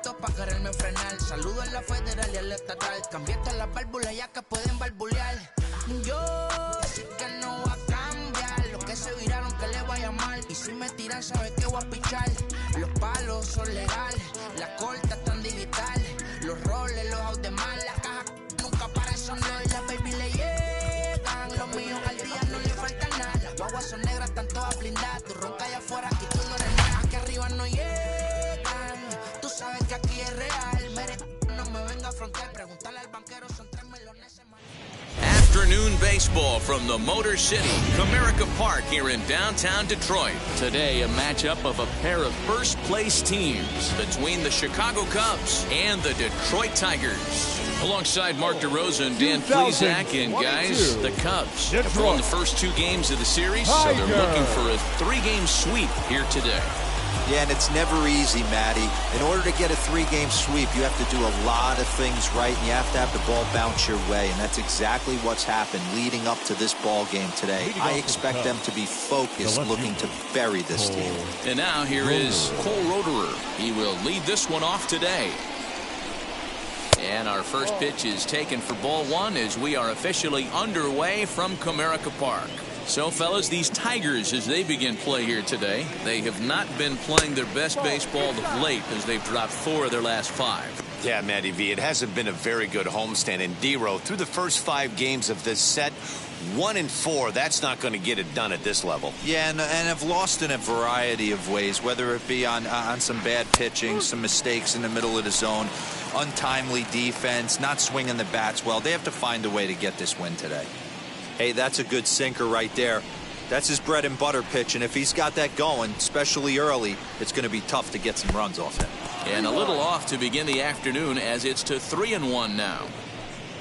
requisitos para quererme frenar. Saludo a la federal y al estatal. Cambié todas las válvulas ya que pueden barbulear. Yo sé que no va a cambiar. Los que se viraron que le vaya mal. Y si me tiran sabes que voy a pichar. Los palos son legales, las cortas están digitales. Los roles, los out de mal, las cajas nunca paran son y las baby le llegan. Los míos al día no le falta nada. Las guaguas son negras, están todas blindadas. Tú ronca allá afuera, aquí tú no eres nada. Aquí arriba no llegan. Tú sabes que aquí es real. Mere, no me venga a frontear. Preguntarle al banquero, son 3 melones semanales. Afternoon baseball from the Motor City, Comerica Park here in downtown Detroit. Today, a matchup of a pair of first-place teams between the Chicago Cubs and the Detroit Tigers. Alongside Mark DeRosa and Dan Plesac, and guys, the Cubs have won the first 2 games of the series, so they're looking for a 3-game sweep here today. Yeah, and it's never easy, Matty. In order to get a 3-game sweep, you have to do a lot of things right, and you have to have the ball bounce your way, and that's exactly what's happened leading up to this ball game today. I expect them to be focused, looking to bury this team. And now here is Cole Roederer. He will lead this one off today. And our first pitch is taken for ball 1 as we are officially underway from Comerica Park. So, fellas, these Tigers, as they begin play here today, they have not been playing their best baseball of late as they've dropped 4 of their last 5. Yeah, Matty V, it hasn't been a very good homestand. And D-Row, through the first 5 games of this set, 1-4, that's not going to get it done at this level. Yeah, and have lost in a variety of ways, whether it be on some bad pitching, some mistakes in the middle of the zone, untimely defense, not swinging the bats well. They have to find a way to get this win today. Hey, that's a good sinker right there. That's his bread and butter pitch, and if he's got that going, especially early, it's going to be tough to get some runs off him. And a little off to begin the afternoon as it's to 3-1 now.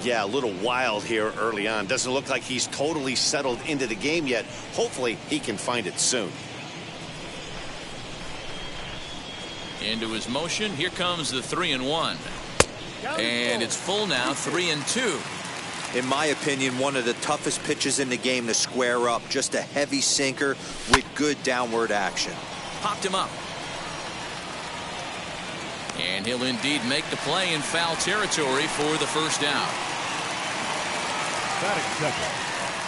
Yeah, a little wild here early on. Doesn't look like he's totally settled into the game yet. Hopefully, he can find it soon. Into his motion. Here comes the 3-1. And it's full now, 3-2. In my opinion, one of the toughest pitches in the game to square up. Just a heavy sinker with good downward action. Popped him up. And he'll indeed make the play in foul territory for the first down.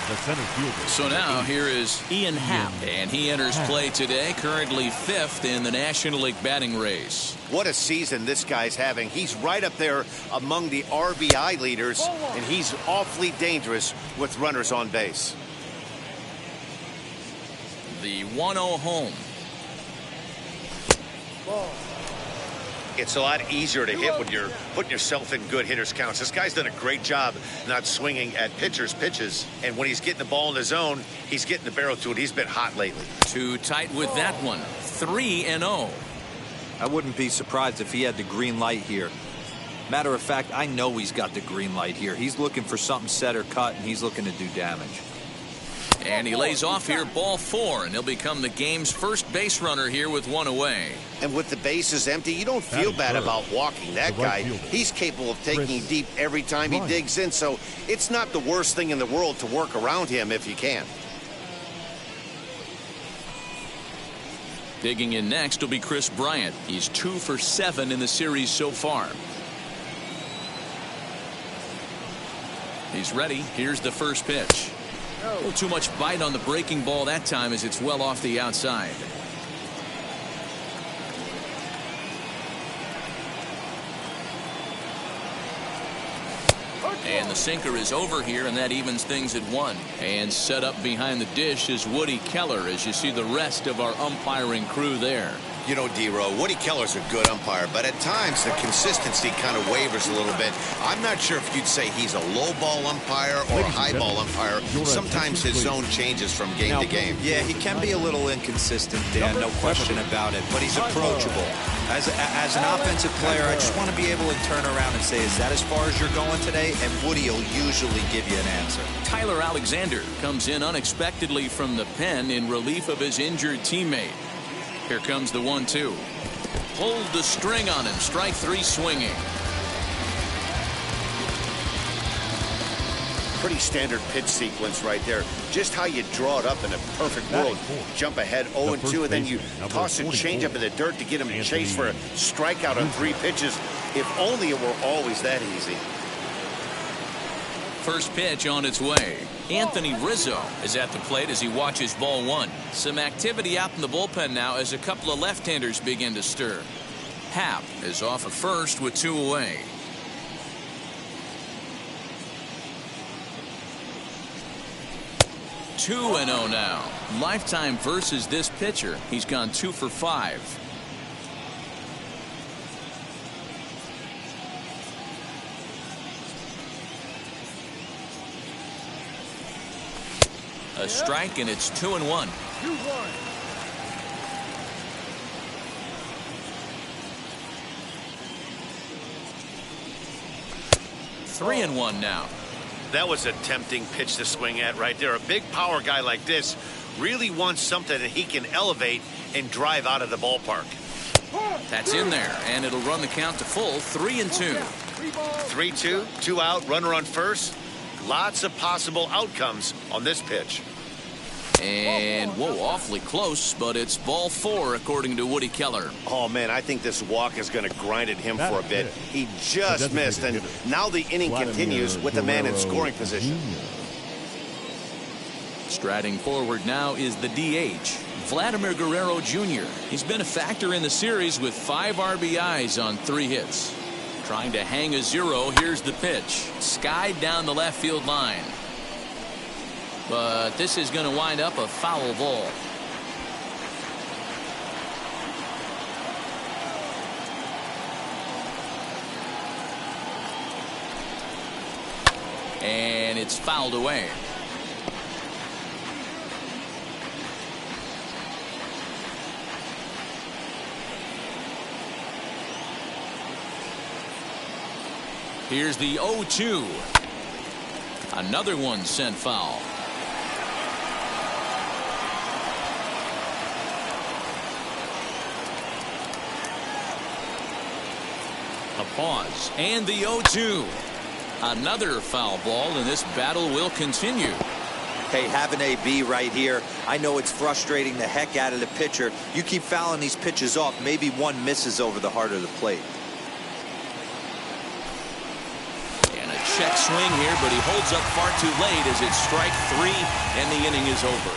The center fielder. So now here is Ian Happ, and he enters play today, currently 5th in the National League batting race. What a season this guy's having. He's right up there among the RBI leaders, and he's awfully dangerous with runners on base. The 1-0 home. It's a lot easier to hit when you're putting yourself in good hitters counts. This guy's done a great job not swinging at pitchers' pitches. And when he's getting the ball in the zone, he's getting the barrel to it. He's been hot lately. Too tight with that one. 3-0. I wouldn't be surprised if he had the green light here. Matter of fact, I know he's got the green light here. He's looking for something set or cut, and he's looking to do damage. And he lays off here, ball 4, and he'll become the game's first base runner here with 1 away. And with the bases empty, you don't feel bad about walking that guy. He's capable of taking deep every time he digs in, so it's not the worst thing in the world to work around him if you can. Digging in next will be Chris Bryant. He's 2 for 7 in the series so far. He's ready. Here's the first pitch. A little too much bite on the breaking ball that time as it's well off the outside. And the sinker is over here, and that evens things at 1. And set up behind the dish is Woody Keller as you see the rest of our umpiring crew there. You know, D-Row, Woody Keller's a good umpire, but at times the consistency kind of wavers a little bit. I'm not sure if you'd say he's a low ball umpire or a high ball umpire. Sometimes his zone changes from game to game. Yeah, he can be a little inconsistent, Dan, no question about it, but he's approachable. As an offensive player, I just want to be able to turn around and say, is that as far as you're going today? And Woody will usually give you an answer. Tyler Alexander comes in unexpectedly from the pen in relief of his injured teammate. Here comes the 1-2. Pulled the string on him. Strike 3 swinging. pretty standard pitch sequence right there. Just how you draw it up in a perfect world. Jump ahead 0-2, and then you toss a changeup in the dirt to get him to chase for a strikeout on 3 pitches. If only it were always that easy. First pitch on its way. Anthony Rizzo is at the plate as he watches ball 1. Some activity out in the bullpen now as a couple of left-handers begin to stir. Happ is off at first with 2 away. Two and 0 now. Lifetime versus this pitcher. He's gone 2 for 5. A strike, and it's 2-1. 2-1. 3-1 now. That was a tempting pitch to swing at right there. A big power guy like this really wants something that he can elevate and drive out of the ballpark. That's in there, and it'll run the count to full. 3-2. 3-2, 2 out, runner on first. Lots of possible outcomes on this pitch. And, whoa, awfully close, but it's ball 4, according to Woody Keller. Oh, man, I think this walk is going to grind at him for a bit. He just missed, and now the inning continues with the man in scoring position. Striding forward now is the DH, Vladimir Guerrero Jr. He's been a factor in the series with 5 RBIs on 3 hits. Trying to hang a 0. Here's the pitch. Skied down the left field line. But this is going to wind up a foul ball. And it's fouled away. Here's the 0-2. Another one sent foul. A pause, and the 0-2. Another foul ball, and this battle will continue. Hey, have an AB right here. I know it's frustrating the heck out of the pitcher. You keep fouling these pitches off, maybe one misses over the heart of the plate. And a check swing here, but he holds up far too late as it's strike 3, and the inning is over.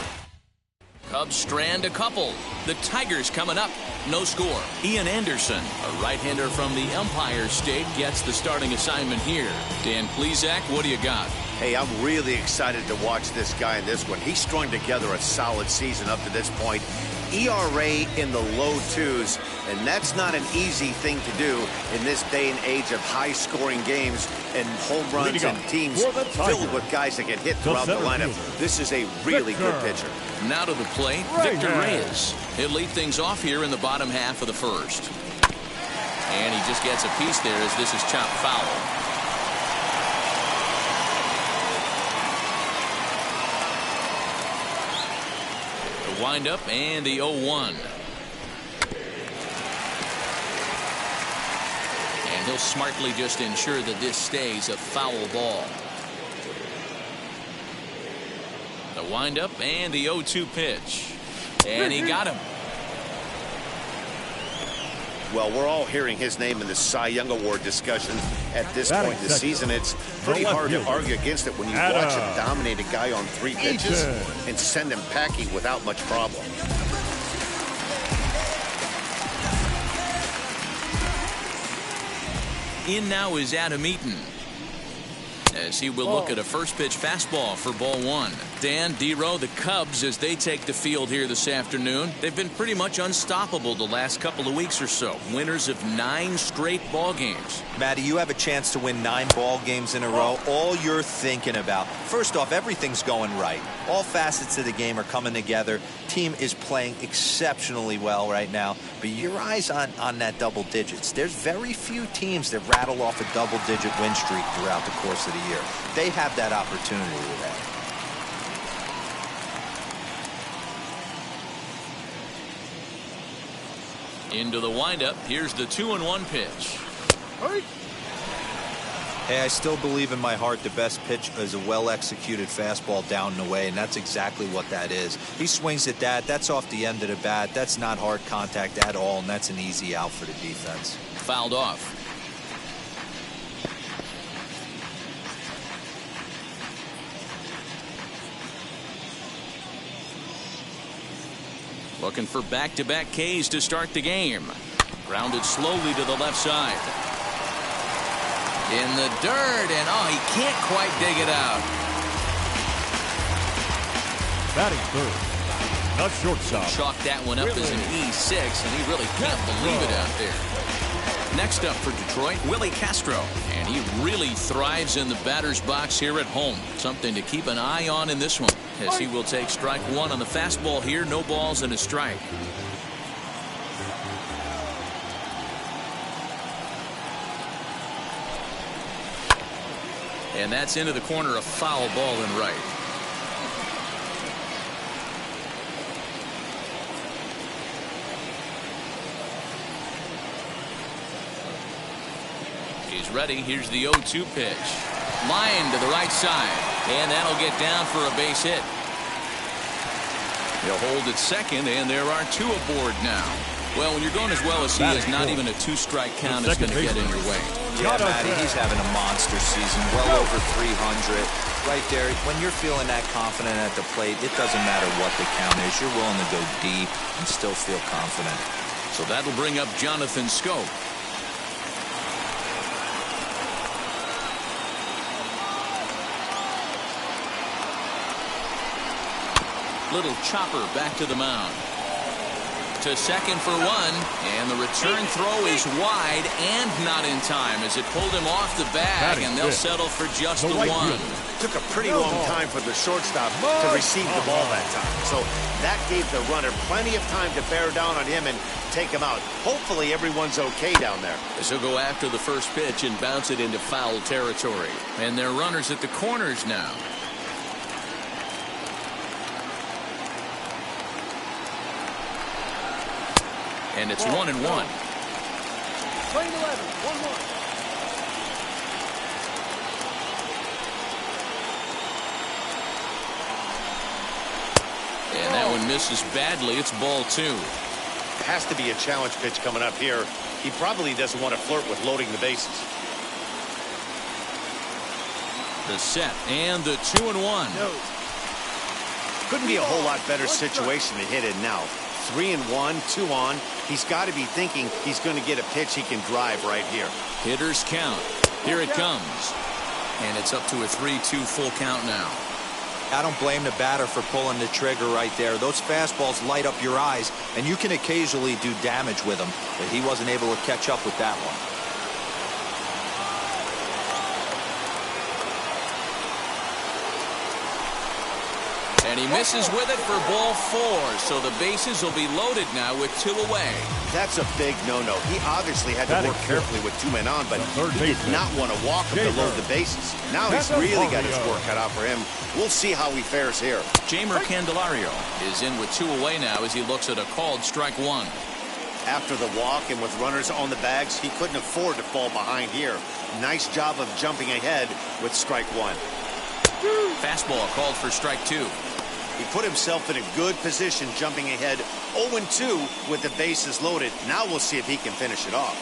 Cubs strand a couple. The Tigers coming up. No score. Ian Anderson, a right-hander from the Empire State, gets the starting assignment here. Dan Plesac, what do you got? Hey, I'm really excited to watch this guy in this one. He's strung together a solid season up to this point. ERA in the low 2s, and that's not an easy thing to do in this day and age of high-scoring games and home runs and teams filled with guys that get hit throughout the lineup. This is a really good pitcher. Now to the plate, Victor Reyes. He'll lead things off here in the bottom half of the first. And he just gets a piece there as this is chopped foul. Wind up and the 0-1. And he'll smartly just ensure that this stays a foul ball. The wind up and the 0-2 pitch. And he got him. Well, we're all hearing his name in the Cy Young Award discussion at this point in the season. It's pretty hard to argue against it when you watch him dominate a guy on 3 pitches and send him packing without much problem. In now is Adam Eaton, as he will look at a first pitch fastball for ball 1. Dan, D-Row, the Cubs, as they take the field here this afternoon, they've been pretty much unstoppable the last couple of weeks or so. Winners of 9 straight ball games. Matty, you have a chance to win 9 ball games in a row. All you're thinking about, first off, everything's going right. All facets of the game are coming together. Team is playing exceptionally well right now. But your eyes on that double digits. There's very few teams that rattle off a double-digit win streak throughout the course of the year. They have that opportunity today. Into the windup. Here's the 2-1 pitch. Hey, I still believe in my heart the best pitch is a well-executed fastball down and away, and that's exactly what that is. He swings at that. That's off the end of the bat. That's not hard contact at all, and that's an easy out for the defense. Fouled off. Looking for back-to-back Ks to start the game. Grounded slowly to the left side. In the dirt, and oh, he can't quite dig it out. Batting third, the shortstop. Chalk that one up as an E6, and he really can't believe it out there. Next up for Detroit, Willie Castro. And he really thrives in the batter's box here at home. Something to keep an eye on in this one, as he will take strike one on the fastball here. No balls and a strike. And that's into the corner, a foul ball in right. He's ready. Here's the 0-2 pitch. Line to the right side. And that'll get down for a base hit. He'll hold at second, and there are two aboard now. Well, when you're going as well as he is, not even a two-strike count is going to get in your way. Yeah, Matty, he's having a monster season, well over 300. Right there, when you're feeling that confident at the plate, it doesn't matter what the count is. You're willing to go deep and still feel confident. So that'll bring up Jonathan Scope. Little chopper back to the mound. To second for one, and the return throw is wide and not in time as it pulled him off the bag, and they'll settle for just the one. Took a pretty long time for the shortstop to receive the ball that time, so that gave the runner plenty of time to bear down on him and take him out. Hopefully everyone's okay down there. As he'll go after the first pitch and bounce it into foul territory, and they're runners at the corners now. And it's 1-1. Playing 11, 1-1. And that one misses badly. It's ball two. Has to be a challenge pitch coming up here. He probably doesn't want to flirt with loading the bases. The set and the 2-1. Couldn't be a whole lot better situation to hit in now. 3-1, 2 on. He's got to be thinking he's going to get a pitch he can drive right here. Hitters count. Here it comes. And it's up to a 3-2 full count now. I don't blame the batter for pulling the trigger right there. Those fastballs light up your eyes, and you can occasionally do damage with them, but he wasn't able to catch up with that one. And he misses with it for ball four, so the bases will be loaded now with two away. That's a big no-no. He obviously had to work carefully with two men on, but he did not want to walk him to load the bases. Now he's really got his work cut out for him. We'll see how he fares here. Jamer Candelario is in with two away now as he looks at a called strike one. After the walk and with runners on the bags, he couldn't afford to fall behind here. Nice job of jumping ahead with strike one. Fastball called for strike two. He put himself in a good position jumping ahead 0-2 with the bases loaded. Now we'll see if he can finish it off.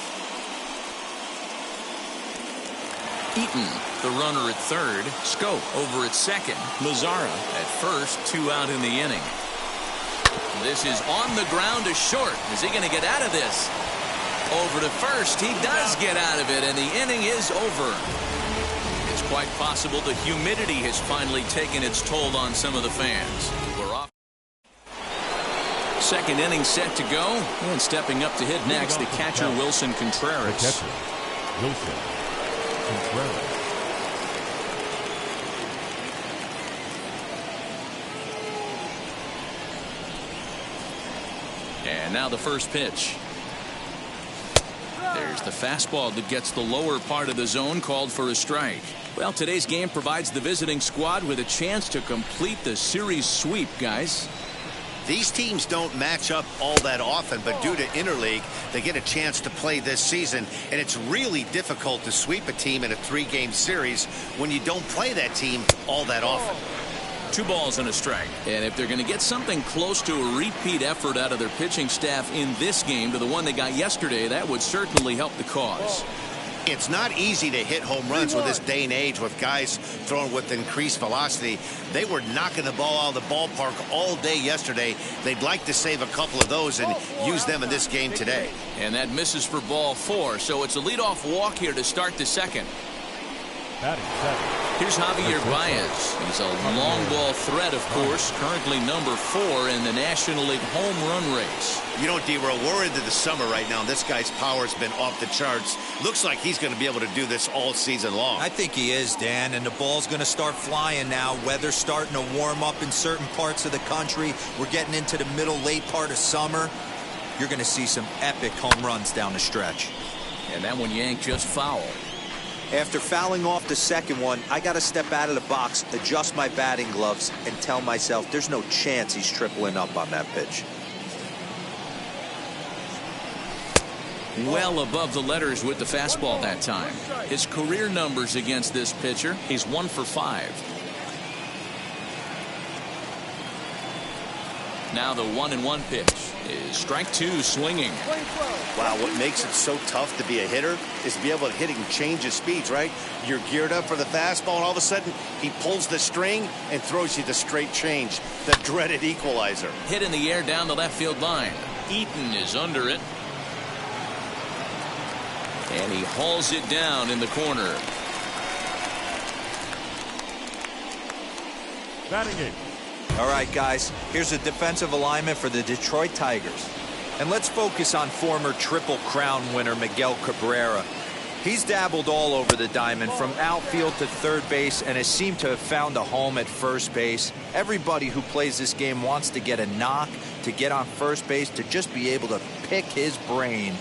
Eaton, the runner at third. Scope over at second. Mazzara at first. 2 out in the inning. This is on the ground to short. Is he going to get out of this? Over to first. He does get out of it, and the inning is over. It's quite possible the humidity has finally taken its toll on some of the fans. We're off. Second inning set to go, and stepping up to hit next, the catcher Wilson Contreras. The catcher, Wilson Contreras. And now the first pitch. There's the fastball that gets the lower part of the zone, called for a strike. Well, today's game provides the visiting squad with a chance to complete the series sweep, guys. These teams don't match up all that often, but due to interleague, they get a chance to play this season, and it's really difficult to sweep a team in a 3-game series when you don't play that team all that often. 2 balls and a strike. And if they're going to get something close to a repeat effort out of their pitching staff in this game to the one they got yesterday, that would certainly help the cause. It's not easy to hit home runs with this day and age with guys throwing with increased velocity. They were knocking the ball out of the ballpark all day yesterday. They'd like to save a couple of those and use them in this game today. And that misses for ball 4, so it's a leadoff walk here to start the second. Batting second. Here's Javier Baez. He's a long ball threat, of course, currently number 4 in the National League home run race. You know, D-Row, we're into the summer right now, and this guy's power's been off the charts. Looks like he's going to be able to do this all season long. I think he is, Dan, and the ball's going to start flying now. Weather's starting to warm up in certain parts of the country. We're getting into the middle, late part of summer. You're going to see some epic home runs down the stretch. And that one yanked just foul. After fouling off the second one, I got to step out of the box, adjust my batting gloves, and tell myself there's no chance he's tripling up on that pitch. Well above the letters with the fastball that time. His career numbers against this pitcher, he's 1 for 5. Now the 1-1 pitch is strike 2 swinging. Wow, what makes it so tough to be a hitter is to be able to hit and change his speeds, right? You're geared up for the fastball, and all of a sudden, he pulls the string and throws you the straight change, the dreaded equalizer. Hit in the air down the left field line. Eaton is under it. And he hauls it down in the corner. Batting 8. All right, guys, here's a defensive alignment for the Detroit Tigers. And let's focus on former Triple Crown winner Miguel Cabrera. He's dabbled all over the diamond, from outfield to third base, and has seemed to have found a home at first base. Everybody who plays this game wants to get a knock, to get on first base, to just be able to pick his brain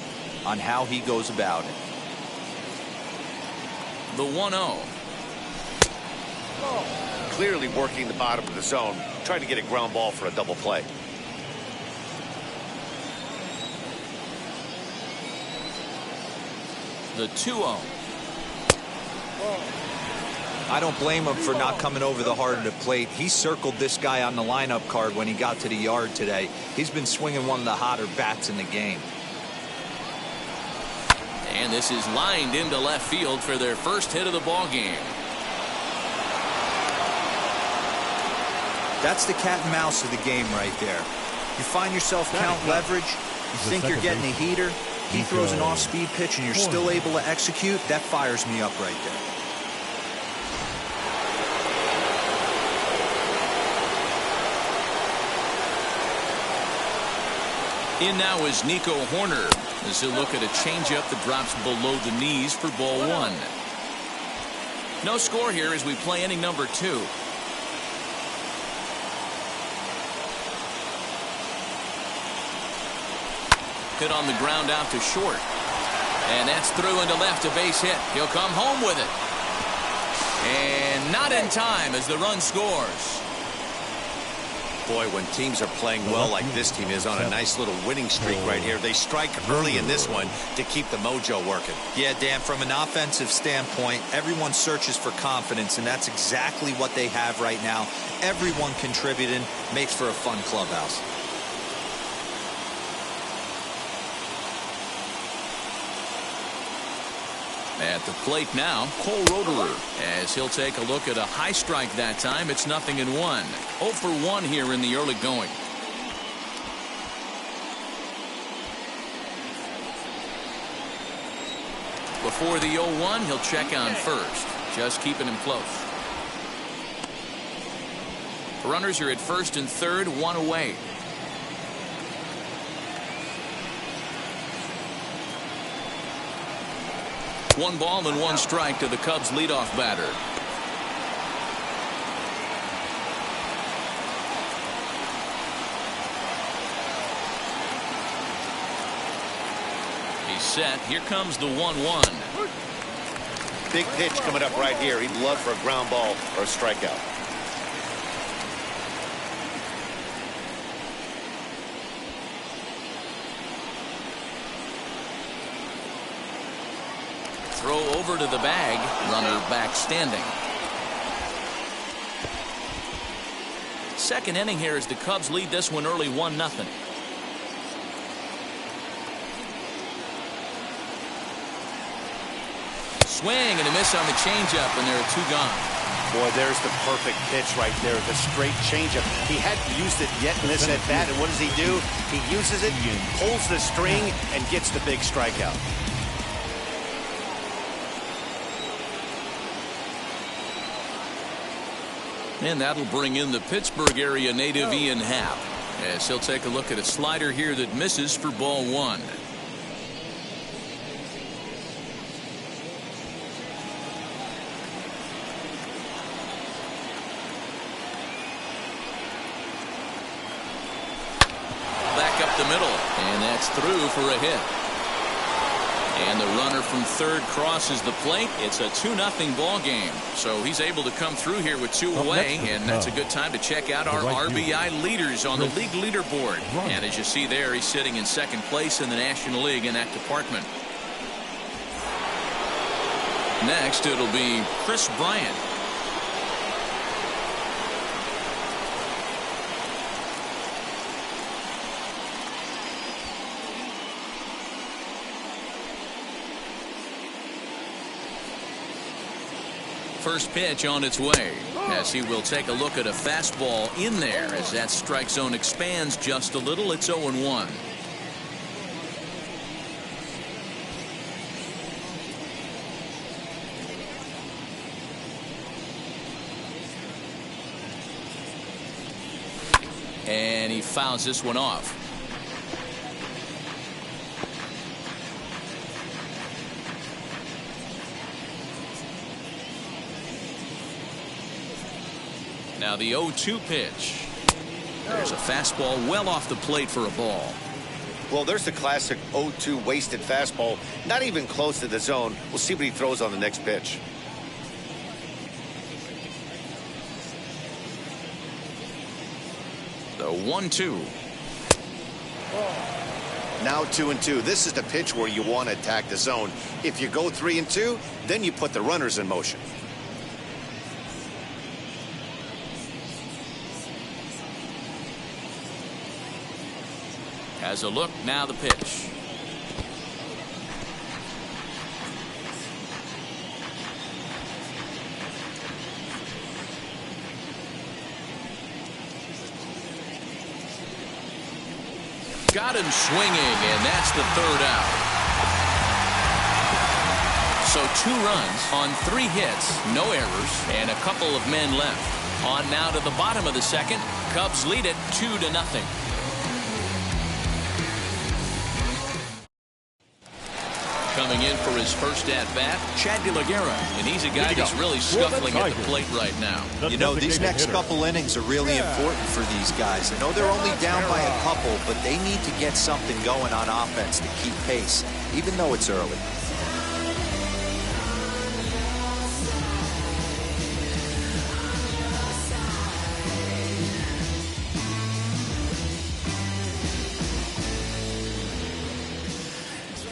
on how he goes about it. The 1-0. Clearly working the bottom of the zone, trying to get a ground ball for a double play. The 2-0. I don't blame him for not coming over the heart of the plate. He circled this guy on the lineup card when he got to the yard today. He's been swinging one of the hotter bats in the game. And this is lined into left field for their first hit of the ball game. That's the cat and mouse of the game right there. You find yourself count leverage, you think you're getting a heater, he throws an off-speed pitch and you're still able to execute. That fires me up right there. In now is Nico Horner as he'll look at a changeup that drops below the knees for ball 1. No score here as we play inning number 2. Hit on the ground out to short. And that's through into left, a base hit. He'll come home with it. And not in time as the run scores. Boy, when teams are playing well like this team is on a nice little winning streak right here, they strike early in this one to keep the mojo working. Yeah, Dan, from an offensive standpoint, everyone searches for confidence, and that's exactly what they have right now. Everyone contributing makes for a fun clubhouse. At the plate now, Cole Roederer, as he'll take a look at a high strike that time. It's 0-1. 0 for 1 here in the early going. Before the 0-1, he'll check on first, just keeping him close. Runners are at first and third, 1 away. One ball and 1 strike to the Cubs leadoff batter. He's set. Here comes the 1-1. Big pitch coming up right here. He'd love for a ground ball or a strikeout. Throw over to the bag. Runner back standing. Second inning here as the Cubs lead this one early 1-0. Swing and a miss on the changeup, and there are 2 gone. Boy, there's the perfect pitch right there, the straight changeup. He hadn't used it yet in this at-bat, and what does he do? He uses it, pulls the string, and gets the big strikeout. And that'll bring in the Pittsburgh area native Ian Happ, as he'll take a look at a slider here that misses for ball 1. Back up the middle, and that's through for a hit. And the runner from third crosses the plate. It's a 2-0 ball game. So he's able to come through here with 2 away, and that's a good time to check out our RBI leaders on the league leaderboard. And as you see there, he's sitting in second place in the National League in that department. Next, it'll be Chris Bryant. First pitch on its way, as he will take a look at a fastball in there as that strike zone expands just a little. It's 0-1. And he fouls this one off. Now the 0-2 pitch. There's a fastball well off the plate for a ball. Well, there's the classic 0-2 wasted fastball. Not even close to the zone. We'll see what he throws on the next pitch. The 1-2. Now 2-2. This is the pitch where you want to attack the zone. If you go 3-2, then you put the runners in motion. Has a look, now the pitch. Got him swinging, and that's the third out. So 2 runs on 3 hits, no errors, and a couple of men left. On now to the bottom of the second. Cubs lead it 2-0. Coming in for his first at-bat, Chad De La Guerra, and he's a guy that's really scuffling at the plate right now. You know, these next couple innings are really important for these guys. I know they're only down by a couple, but they need to get something going on offense to keep pace, even though it's early.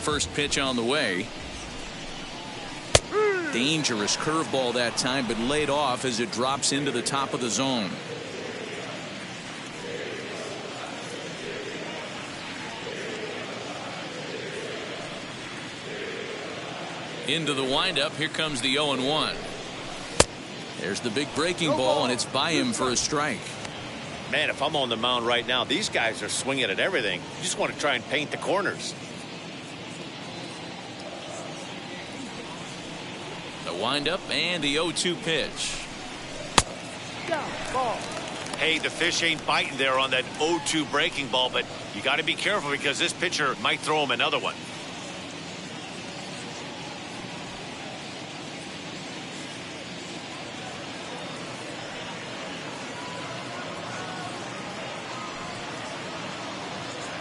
First pitch on the way. Dangerous curveball that time, but laid off as it drops into the top of the zone. Into the windup. Here comes the 0-1. There's the big breaking ball, and it's by him for a strike. Man, if I'm on the mound right now, these guys are swinging at everything. You just want to try and paint the corners. The windup and the 0-2 pitch. Hey, the fish ain't biting there on that 0-2 breaking ball, but you got to be careful because this pitcher might throw him another one.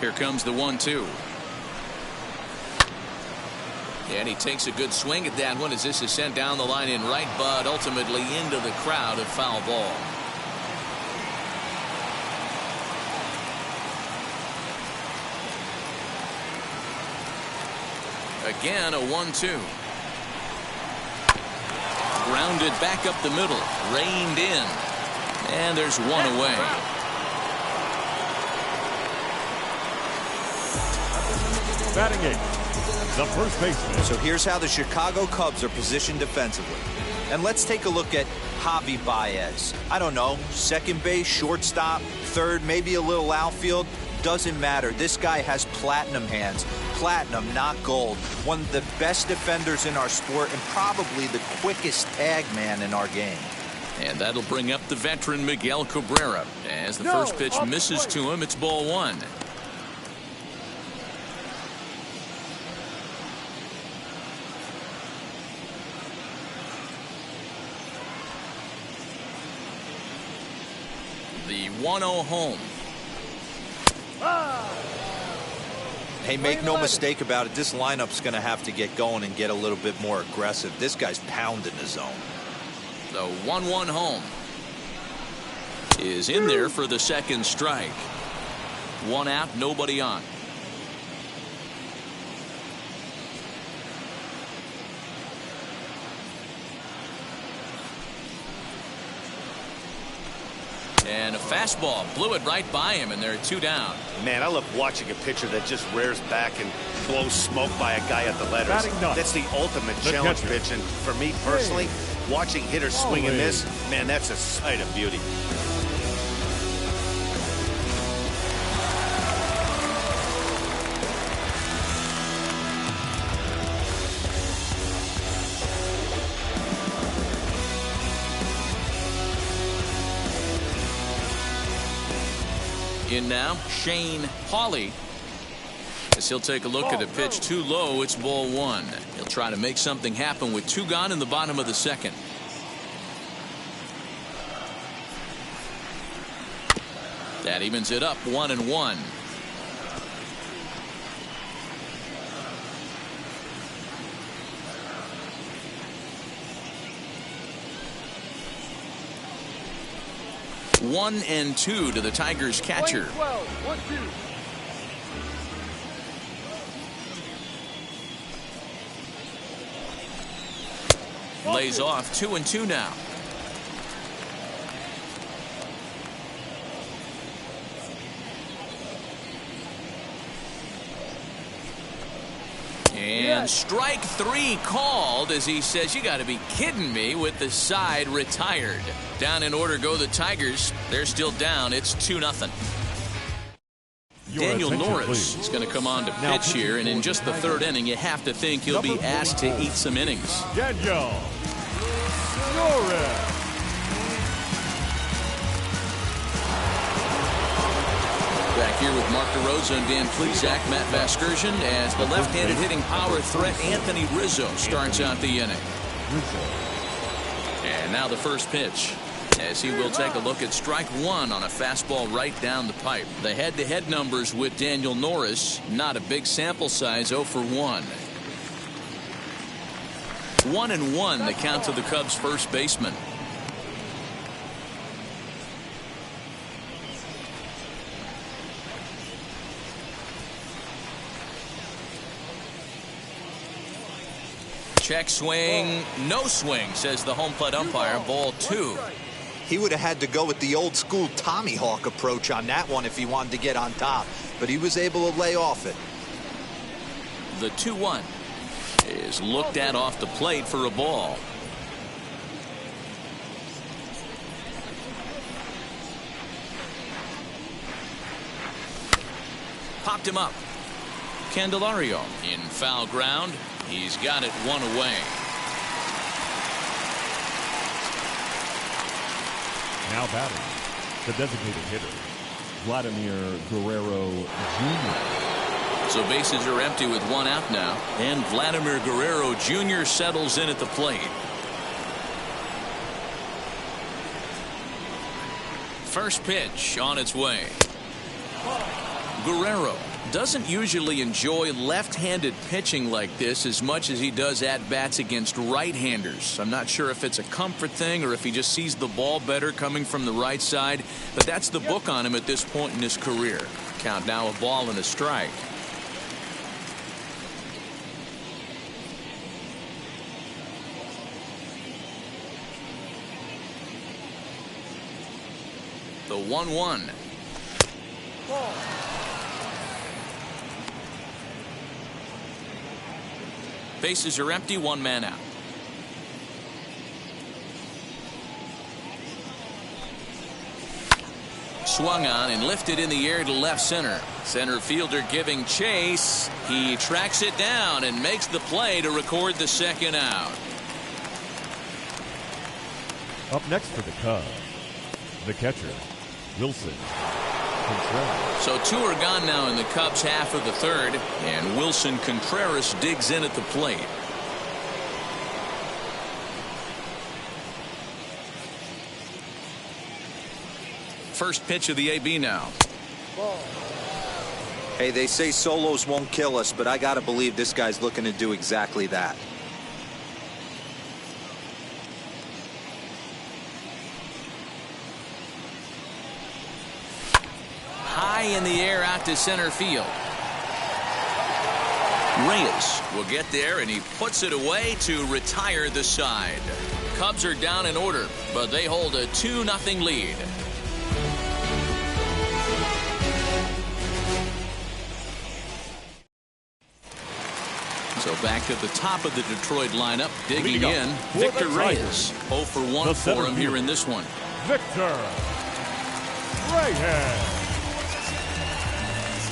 Here comes the 1-2. And he takes a good swing at that one as this is sent down the line in right, but ultimately into the crowd, a foul ball. Again, a 1-2. Grounded back up the middle. Reined in. And there's one away. Batting eighth, the first baseman. So here's how the Chicago Cubs are positioned defensively. And let's take a look at Javi Baez. I don't know, second base, shortstop, third, maybe a little outfield. Doesn't matter. This guy has platinum hands. Platinum, not gold. One of the best defenders in our sport and probably the quickest tag man in our game. And that'll bring up the veteran Miguel Cabrera. As the first pitch misses to him, it's ball one. The 1-0 home. Hey, make no mistake about it, this lineup's going to have to get going and get a little bit more aggressive. This guy's pounding the zone. The 1-1 home is in there for the second strike. One out, nobody on. And a fastball blew it right by him, and there are two down. Man, I love watching a pitcher that just rears back and blows smoke by a guy at the letters. That's the ultimate challenge pitch. And for me personally, watching hitters swing and miss, man, that's a sight of beauty. In now, Shane Hawley. As he'll take a look at a pitch too low, it's ball one. He'll try to make something happen with two gone in the bottom of the second. That evens it up 1-1. One and two to the Tigers catcher. Lays off 2-2 now. And strike three called as he says, you got to be kidding me, with the side retired. Down in order go the Tigers. They're still down. It's 2-0. Daniel Norris is going to come on to pitch here, and in just the third inning, you have to think he'll be asked to eat some innings. Daniel Norris. Back here with Mark DeRosa and Dan Plesac, Matt Vasgersian, as the left-handed hitting power threat Anthony Rizzo starts out the inning. And now the first pitch, as he will take a look at strike one on a fastball right down the pipe. The head-to-head numbers with Daniel Norris, not a big sample size, 0 for 1. 1-1 the count to the Cubs' first baseman. Check swing, no swing, says the home plate umpire. Ball two. He would have had to go with the old school Tommy Hawk approach on that one if he wanted to get on top, but he was able to lay off it. The 2-1 is looked at off the plate for a ball. Popped him up. Candelario in foul ground. He's got it one away. Now batting, the designated hitter, Vladimir Guerrero Jr. So bases are empty with one out now, and Vladimir Guerrero Jr. settles in at the plate. First pitch on its way. Guerrero doesn't usually enjoy left-handed pitching like this as much as he does at-bats against right-handers. I'm not sure if it's a comfort thing or if he just sees the ball better coming from the right side, but that's the book on him at this point in his career. Count now, a ball and a strike. The 1-1. Bases are empty, one man out. Swung on and lifted in the air to left center. Center fielder giving chase. He tracks it down and makes the play to record the second out. Up next for the Cubs, the catcher, Wilson Contreras. So two are gone now in the Cubs half of the third, and Wilson Contreras digs in at the plate. First pitch of the AB now. Hey, they say solos won't kill us, but I gotta believe this guy's looking to do exactly that. High in the air out to center field. Reyes will get there, and he puts it away to retire the side. Cubs are down in order, but they hold a 2-0 lead. So back to the top of the Detroit lineup, digging in, Victor Reyes. 0 for 1 for him here in this one. Victor Reyes.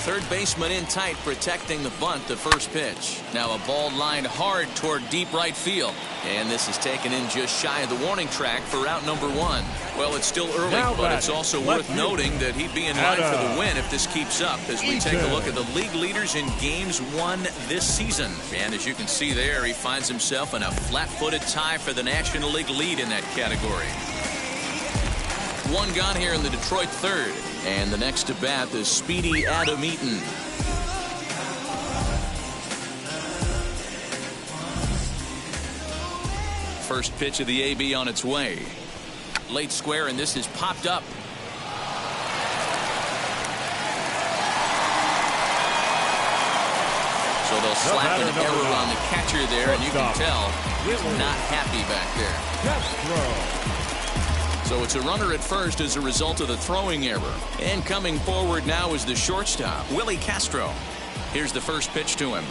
Third baseman in tight, protecting the bunt, the first pitch. Now a ball lined hard toward deep right field. And this is taken in just shy of the warning track for out number 1. Well, it's still early, but it's also worth noting that he'd be in line for the win if this keeps up, as we take a look at the league leaders in games won this season. And as you can see there, he finds himself in a flat-footed tie for the National League lead in that category. One gone here in the Detroit third. And the next to bat is speedy Adam Eaton. First pitch of the AB on its way. Late square, and this is popped up. So they'll slap an error on the catcher there, and you can tell he's not happy back there. So it's a runner at first as a result of the throwing error. And coming forward now is the shortstop, Willie Castro. Here's the first pitch to him.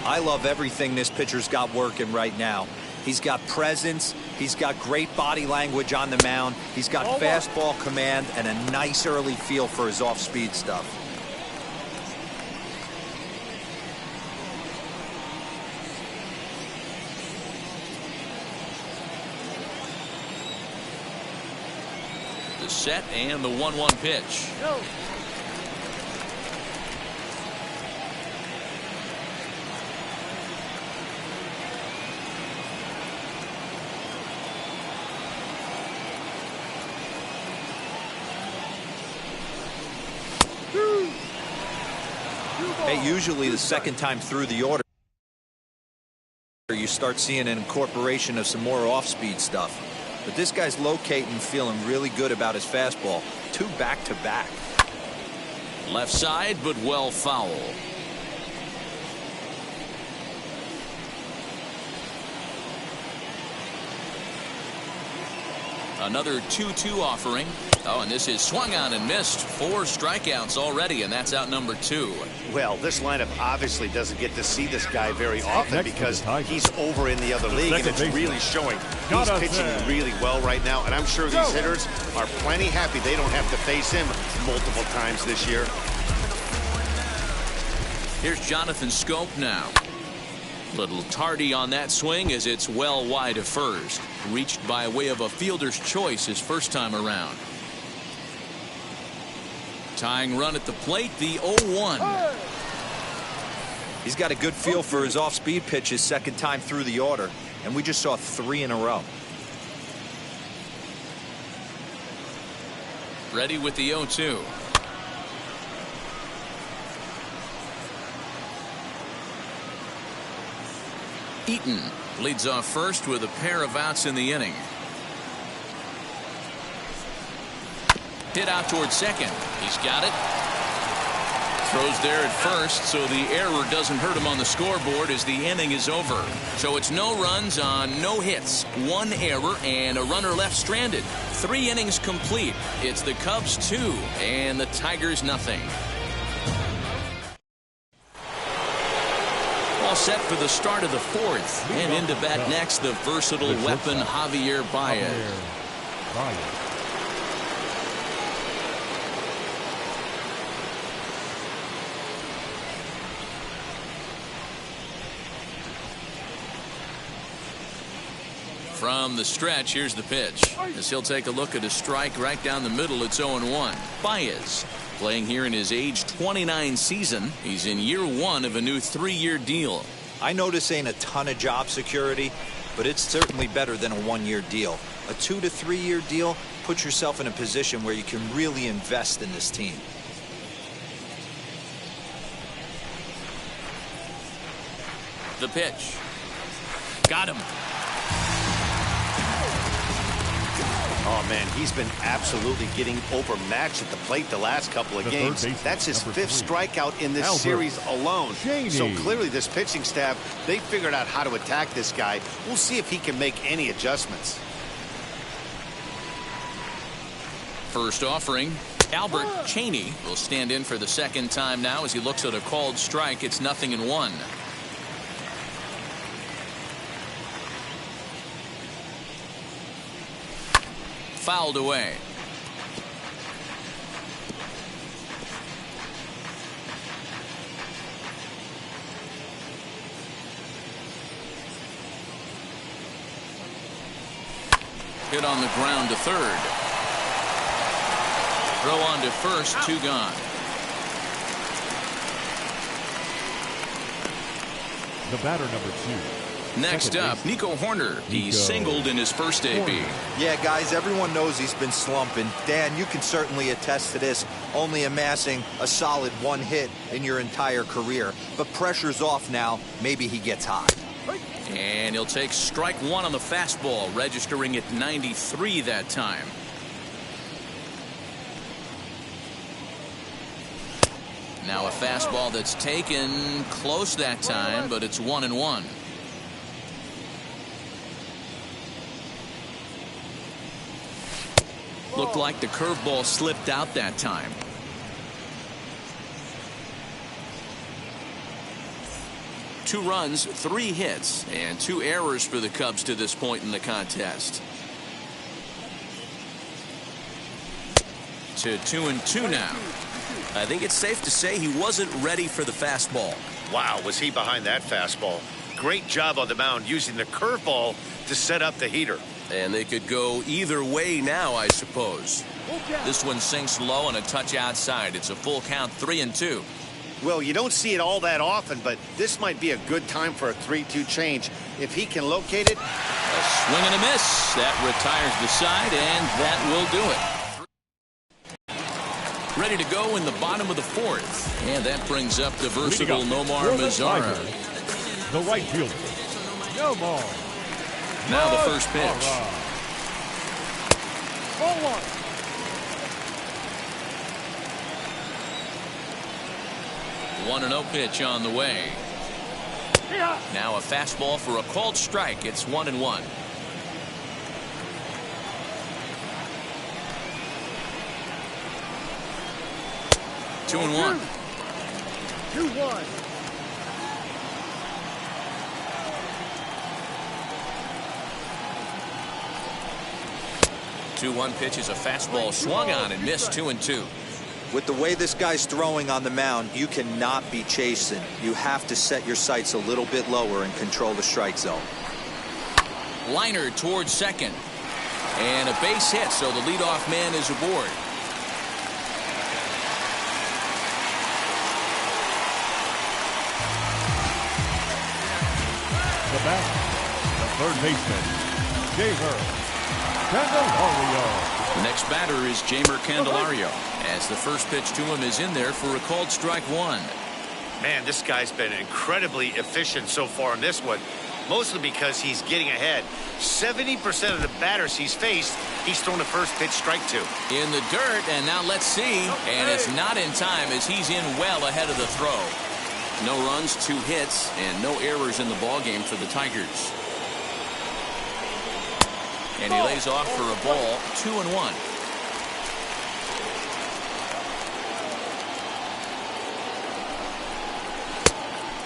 I love everything this pitcher's got working right now. He's got presence. He's got great body language on the mound. He's got fastball command and a nice early feel for his off-speed stuff. The set and the 1-1 pitch. Hey, usually the second time through the order, you start seeing an incorporation of some more off-speed stuff. But this guy's locating, feeling really good about his fastball. 2 back-to-back. Left side, but well foul. Another 2-2 offering. Oh, and this is swung on and missed. 4 strikeouts already, and that's out number 2. Well, this lineup obviously doesn't get to see this guy very often because he's over in the other league, and it's really showing. He's pitching really well right now, and I'm sure these hitters are plenty happy they don't have to face him multiple times this year. Here's Jonathan Scope now. Little tardy on that swing as it's well wide of first. Reached by way of a fielder's choice his first time around. Tying run at the plate, the 0-1. He's got a good feel for his off-speed pitches second time through the order, and we just saw 3 in a row. Ready with the 0-2. Eaton leads off first with a pair of outs in the inning. Hit out towards second. He's got it. Throws there at first, so the error doesn't hurt him on the scoreboard as the inning is over. So it's no runs on no hits, 1 error, and a runner left stranded. 3 innings complete. It's the Cubs 2 and the Tigers nothing. All set for the start of the 4th. And into bat next, the versatile weapon Javier Baez. From the stretch, here's the pitch. As he'll take a look at a strike right down the middle, it's 0-1. Baez playing here in his age 29 season. He's in year 1 of a new 3-year deal. I know this ain't a ton of job security, but it's certainly better than a 1-year deal. A 2 to 3 year deal puts yourself in a position where you can really invest in this team. The pitch. Got him. Oh, man, he's been absolutely getting overmatched at the plate the last couple of games. That's his 5th strikeout in this series alone. So clearly this pitching staff, they figured out how to attack this guy. We'll see if he can make any adjustments. First offering, Albert Cheney will stand in for the 2nd time now as he looks at a called strike. It's 0-1. Fouled away. Hit on the ground to 3rd. Throw on to 1st, 2 gone. The batter, number 2. Next up, Nico Horner. He singled in his first debut. Yeah, guys, everyone knows he's been slumping. Dan, you can certainly attest to this, only amassing a solid 1 hit in your entire career. But pressure's off now. Maybe he gets hot. And he'll take strike 1 on the fastball, registering at 93 that time. Now a fastball that's taken close that time, but it's 1-1. Looked like the curveball slipped out that time. Two runs, 3 hits, and 2 errors for the Cubs to this point in the contest. To 2-2 now. I think it's safe to say he wasn't ready for the fastball. Wow, was he behind that fastball. Great job on the mound using the curveball to set up the heater. And they could go either way now, I suppose. This one sinks low and a touch outside. It's a full count, 3-2. Well, you don't see it all that often, but this might be a good time for a 3-2 change. If he can locate it. A swing and a miss. That retires the side, and that will do it. Ready to go in the bottom of the 4th. And that brings up the versatile Nomar Mazara. The right fielder, Nomar. Now the first pitch. 1-0 pitch on the way. Now a fastball for a called strike. It's 1-1. Two and 1. 2-1. 2-1 pitch is a fastball swung on and missed. 2-2. With the way this guy's throwing on the mound, you cannot be chasing. You have to set your sights a little bit lower and control the strike zone. Liner towards second. And a base hit, so the leadoff man is aboard. The batter, the third baseman, Jamer Candelario. The next batter is Jamer Candelario, as the first pitch to him is in there for a called strike 1. Man, this guy's been incredibly efficient so far in this one. mostly because he's getting ahead. 70% of the batters he's faced, he's thrown the first pitch strike to. In the dirt, and now let's see. And it's not in time as he's in well ahead of the throw. No runs, 2 hits, and no errors in the ballgame for the Tigers. And he lays off for a ball, 2-1.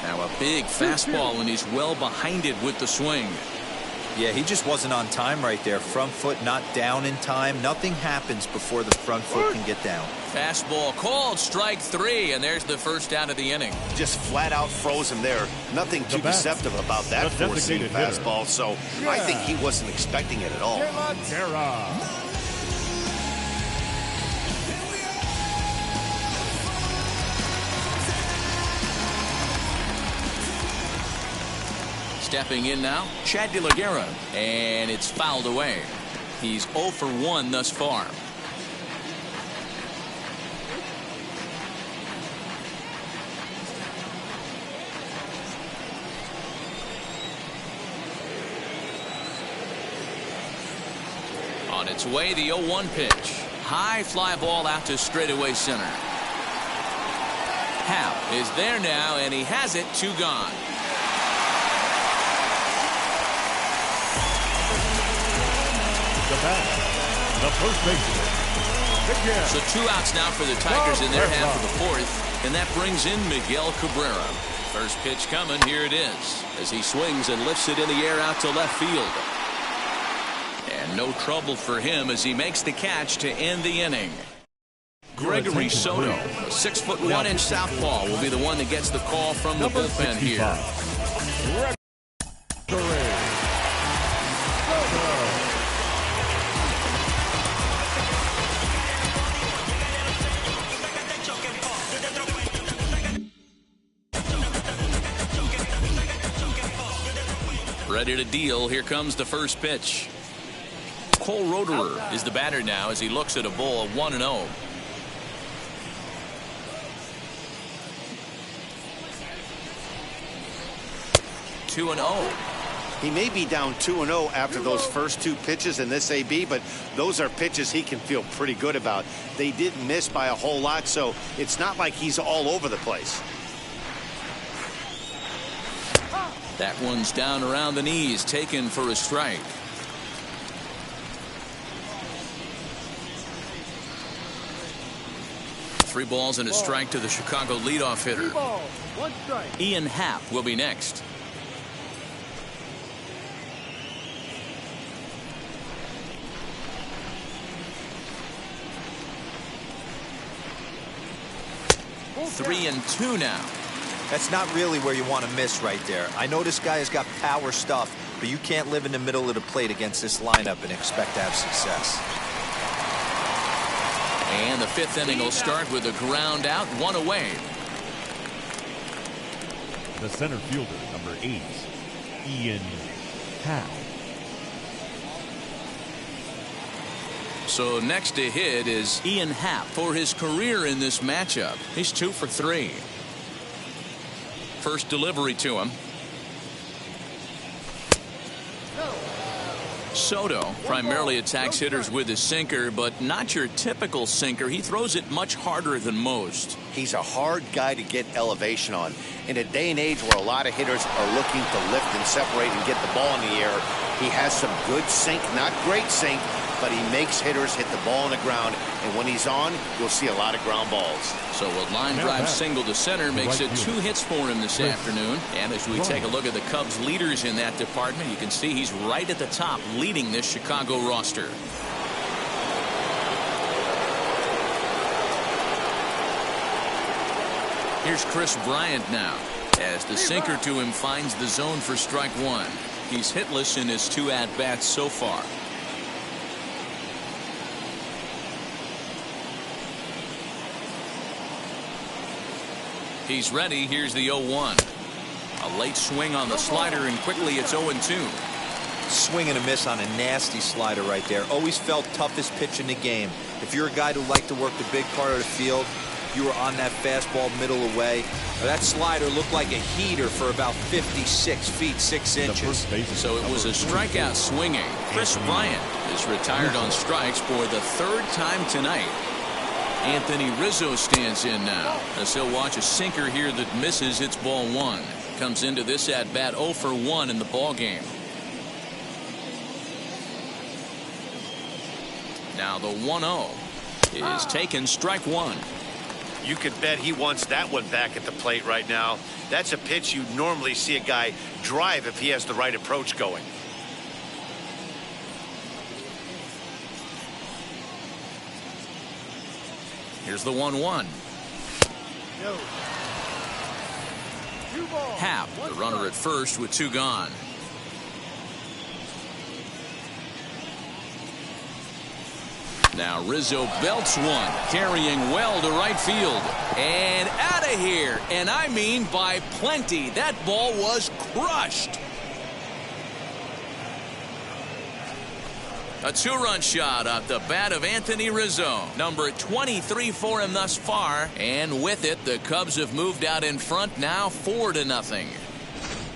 Now a big fastball, and he's well behind it with the swing. Yeah, he just wasn't on time right there. Front foot not down in time. Nothing happens before the front foot can get down. Fastball called, strike 3, and there's the first out of the inning. Just flat out froze him there. Nothing too deceptive about that four-seam fastball, so I think he wasn't expecting it at all. Stepping in now, Chad De La Guerra, and it's fouled away. He's 0 for 1 thus far. On its way, the 0-1 pitch. High fly ball out to straightaway center. Happ is there now, and he has it, 2 gone. The first baseman. So 2 outs now for the Tigers in their half of the 4th, and that brings in Miguel Cabrera. First pitch coming, here it is, as he swings and lifts it in the air out to left field. And no trouble for him as he makes the catch to end the inning. Gregory Soto, a 6'1" southpaw, will be the one that gets the call from the bullpen here. Ready to deal. Here comes the first pitch. Cole Roederer is the batter now as he looks at a ball of 1-0. He may be down 2-0 after those first 2 pitches in this AB, but those are pitches he can feel pretty good about. They didn't miss by a whole lot, so it's not like he's all over the place. That one's down around the knees, taken for a strike. Three balls and a strike to the Chicago leadoff hitter. 1 strike. Ian Happ will be next. Three and 2 now. That's not really where you want to miss right there. I know this guy has got power stuff, but you can't live in the middle of the plate against this lineup and expect to have success. And the 5th inning will start with a ground out, 1 away. The center fielder, number 8, Ian Happ. So next to hit is Ian Happ for his career in this matchup. He's 2 for 3. First delivery to him. Soto primarily attacks hitters with his sinker, but not your typical sinker. He throws it much harder than most. He's a hard guy to get elevation on. In a day and age where a lot of hitters are looking to lift and separate and get the ball in the air, he has some good sink, not great sink, but he makes hitters hit the ball on the ground, and when he's on, you'll see a lot of ground balls. So a line drive single to center makes it 2 hits for him this afternoon. And as we take a look at the Cubs leaders in that department, you can see he's right at the top leading this Chicago roster. Here's Chris Bryant now as the sinker to him finds the zone for strike 1. He's hitless in his 2 at-bats so far. He's ready. Here's the 0-1. A late swing on the slider, and quickly it's 0-2. Swing and a miss on a nasty slider right there. Always felt toughest pitch in the game. If you're a guy who liked to work the big part of the field, you were on that fastball middle away. That slider looked like a heater for about 56 feet 6 inches. So it was a strikeout swinging. Chris Bryant is retired on strikes for the 3rd time tonight. Anthony Rizzo stands in now as he'll watch a sinker here that misses. It's ball 1. Comes into this at bat 0 for 1 in the ball game. Now the 1-0 is taken, strike 1. You could bet he wants that one back at the plate right now. That's a pitch you normally see a guy drive if he has the right approach going. Here's the 1-1. Happ, the runner at first with 2 gone. Now Rizzo belts one, carrying well to right field. And out of here. And I mean by plenty. That ball was crushed. A 2-run shot off the bat of Anthony Rizzo. Number 23 for him thus far. And with it, the Cubs have moved out in front now 4-0.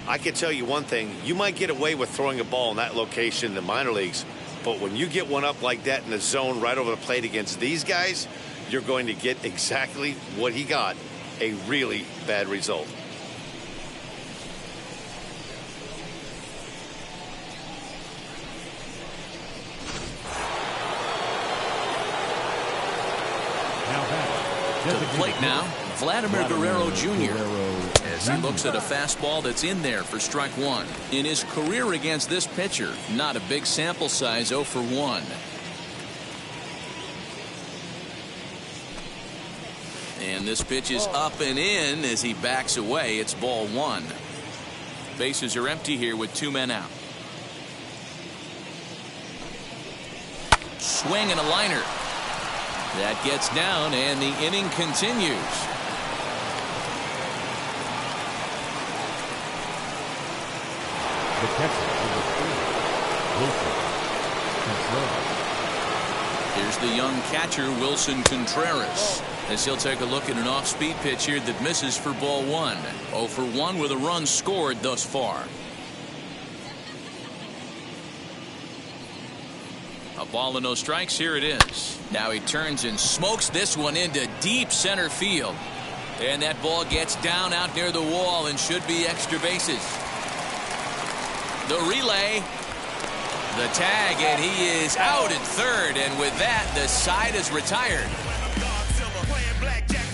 I can tell you one thing. You might get away with throwing a ball in that location in the minor leagues. But when you get one up like that in the zone right over the plate against these guys, you're going to get exactly what he got, a really bad result. To the plate now, Vladimir Guerrero Jr. as he looks at a fastball that's in there for strike 1. In his career against this pitcher, not a big sample size, 0 for 1. And this pitch is up and in as he backs away. It's ball 1. Bases are empty here with 2 men out. Swing and a liner. That gets down, and the inning continues. The catcher, Wilson Contreras. Here's the young catcher, Wilson Contreras, as he'll take a look at an off-speed pitch here that misses for ball 1. 0 for 1 with a run scored thus far. A ball and no strikes. Here it is. Now he turns and smokes this one into deep center field. And that ball gets down out near the wall and should be extra bases. The relay. The tag, and he is out at third. And with that, the side is retired.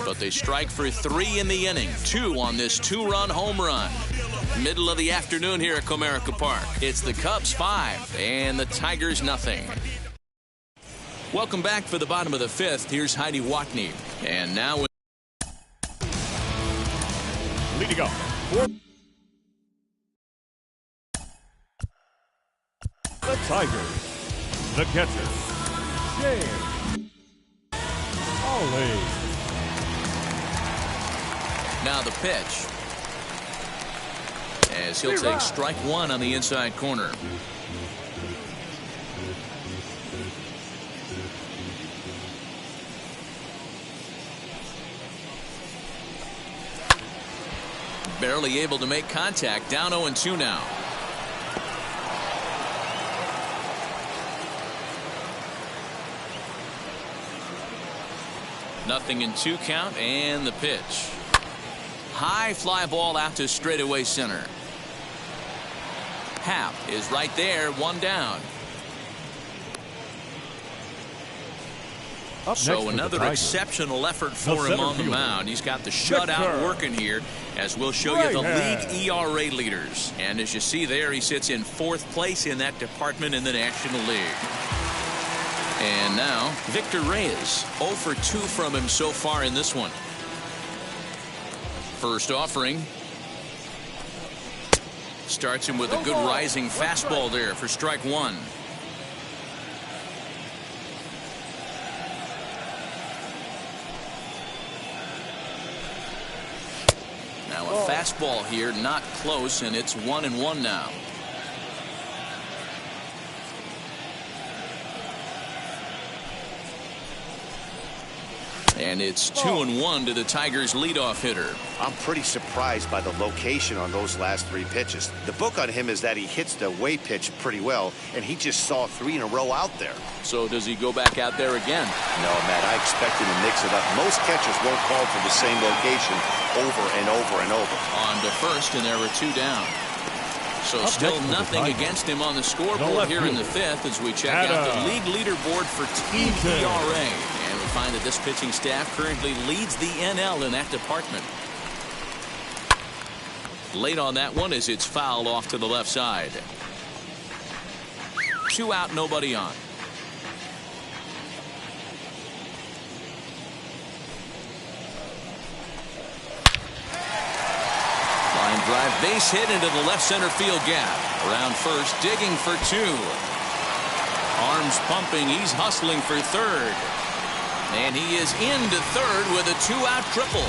But they strike for 3 in the inning. 2 on this 2-run home run. Middle of the afternoon here at Comerica Park. It's the Cubs 5 and the Tigers nothing. Welcome back for the bottom of the 5th. Here's Heidi Watney. And now leading off. The Tigers. The catcher, Jay Ollie. now the pitch. As he'll take strike 1 on the inside corner. Barely able to make contact. Down 0-2 now. Nothing in 2 count, and the pitch. High fly ball out to straightaway center. Happ is right there, 1 down. So another exceptional effort for him on the mound. He's got the shutout working here, as we'll show you the league ERA leaders. And as you see there, he sits in 4th place in that department in the National League. And now Victor Reyes, 0 for 2 from him so far in this one. First offering. Starts him with a good rising fastball there for strike 1. Now a fastball here, not close, and it's 1-1 now. And it's 2-1 to the Tigers' leadoff hitter. I'm pretty surprised by the location on those last 3 pitches. The book on him is that he hits the away pitch pretty well, and he just saw 3 in a row out there. So does he go back out there again? No, Matt, I expect him to mix it up. Most catchers won't call for the same location over and over and over. On to first, and there were 2 down. So still nothing against him on the scoreboard here in the 5th as we check out the league leaderboard for team ERA. And we find that this pitching staff currently leads the NL in that department. Late on that one as it's fouled off to the left side. 2 out, nobody on. Line drive base hit into the left center field gap. Around first, digging for 2. Arms pumping, he's hustling for third. And he is into third with a 2-out triple.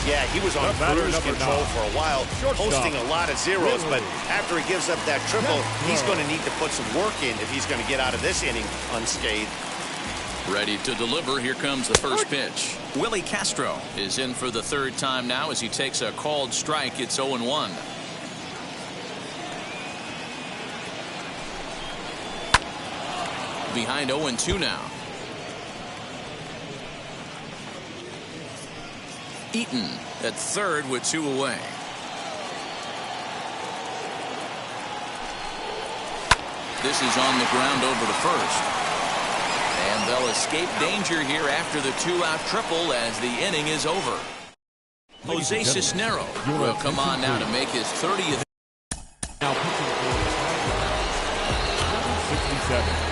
Yeah, he was on cruise control for a while, posting a lot of zeros, but after he gives up that triple, he's going to need to put some work in if he's going to get out of this inning unscathed. Ready to deliver. Here comes the first pitch. Willie Castro is in for the 3rd time now as he takes a called strike. It's 0-1. Behind 0-2 now. Eaton at third with 2 away. This is on the ground over to first. And they'll escape danger here after the 2-out triple as the inning is over. Jose Cisnero will come on now to make his 30th. Now pitching for 67.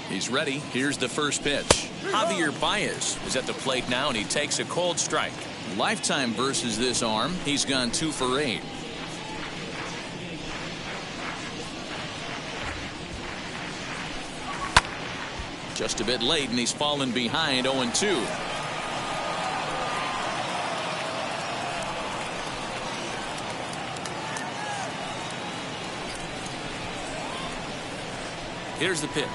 He's ready. Here's the first pitch. Javier Baez is at the plate now, and he takes a cold strike. Lifetime versus this arm. He's gone 2 for 8. Just a bit late, and he's fallen behind 0-2. Here's the pitch.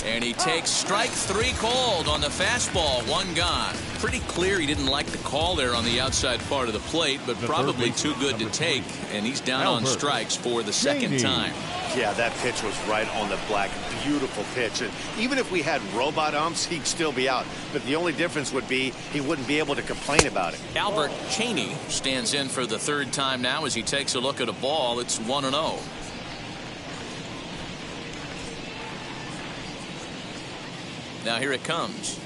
And he takes strike 3 called on the fastball. 1 gone. Pretty clear he didn't like the call there on the outside part of the plate, but probably too good to take. And he's down on strikes for the 2nd time. Yeah, that pitch was right on the black. Beautiful pitch. And even if we had robot umps, he'd still be out. But the only difference would be he wouldn't be able to complain about it. Albert Cheney stands in for the 3rd time now as he takes a look at a ball. It's 1-0. Now here it comes.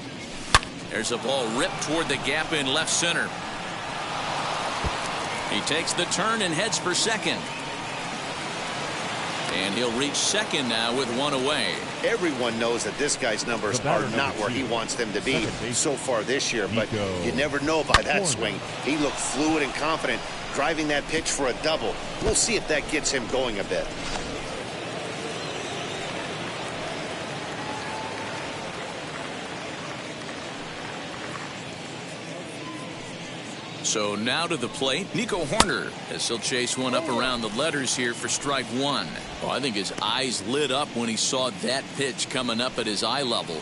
There's a ball ripped toward the gap in left center. He takes the turn and heads for second. And he'll reach second now with 1 away. Everyone knows that this guy's numbers are not where he wants them to be so far this year, but you never know by that swing. He looked fluid and confident, driving that pitch for a double. We'll see if that gets him going a bit. So now to the plate, Nico Horner, as he'll chase one up around the letters here for strike 1. Well, I think his eyes lit up when he saw that pitch coming up at his eye level.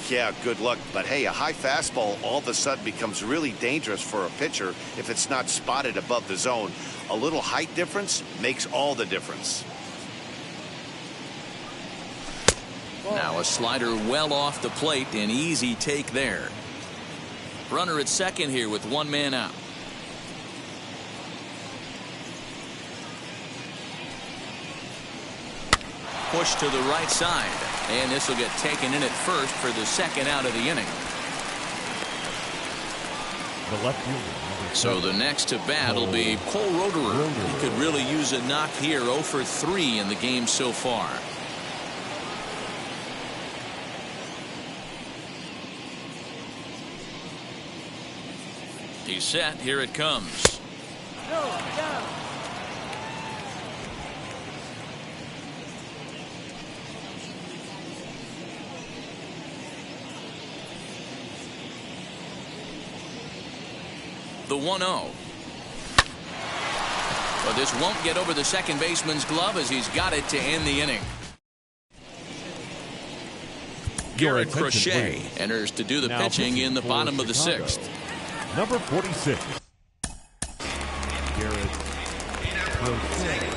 Yeah, good luck. But hey, a high fastball all of a sudden becomes really dangerous for a pitcher if it's not spotted above the zone. A little height difference makes all the difference. Now a slider well off the plate, an easy take there. Runner at second here with 1 man out. Push to the right side, and this will get taken in at first for the 2nd out of the inning. The left fielder. So the next to bat will be Cole Roederer. He could really use a knock here. 0 for 3 in the game so far. He's set. Here it comes. The 1-0. But this won't get over the second baseman's glove as he's got it to end the inning. Garrett Crochet enters to do the pitching in the bottom of the sixth. Number 46. Garrett Crochet.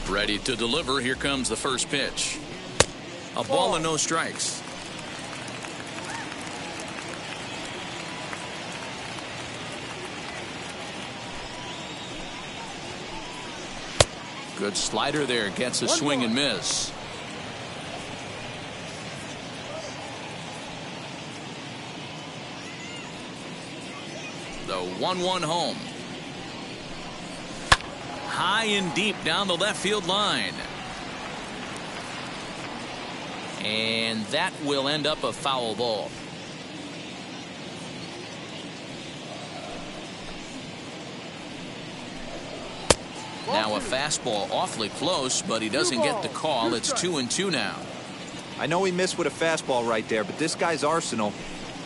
Ready to deliver. Here comes the first pitch. A ball and no strikes. Good slider there. Gets a swing and miss. The 1-1 home. High and deep down the left field line. And that will end up a foul ball. Now a fastball awfully close, but he doesn't get the call. It's 2-2 now. I know he missed with a fastball right there, but this guy's arsenal,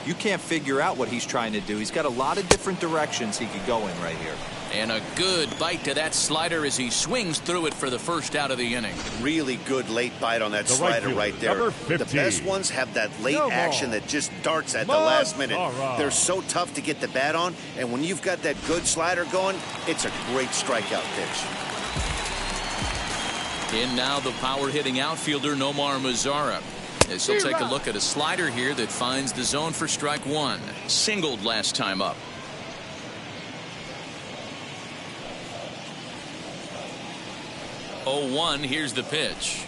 you can't figure out what he's trying to do. He's got a lot of different directions he could go in right here. And a good bite to that slider as he swings through it for the first out of the inning. Really good late bite on that slider right there. The best ones have that late action that just darts at the last minute. They're so tough to get the bat on, and when you've got that good slider going, it's a great strikeout pitch. In now the power-hitting outfielder Nomar Mazara. As he'll take a look at a slider here that finds the zone for strike one. Singled last time up. Oh, 1. Here's the pitch.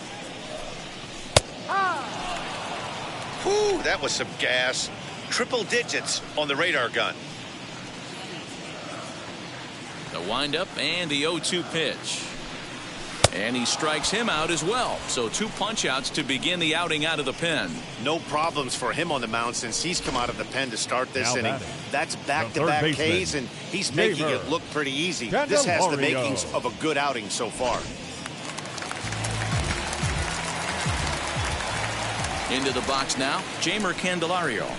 Whew, that was some gas. Triple digits on the radar gun. The windup and the 0-2 pitch. And he strikes him out as well. So 2 punch-outs to begin the outing out of the pen. No problems for him on the mound since he's come out of the pen to start this inning. That's back-to-back Ks, and he's making it look pretty easy. This has the makings of a good outing so far. Into the box now, Jeimer Candelario.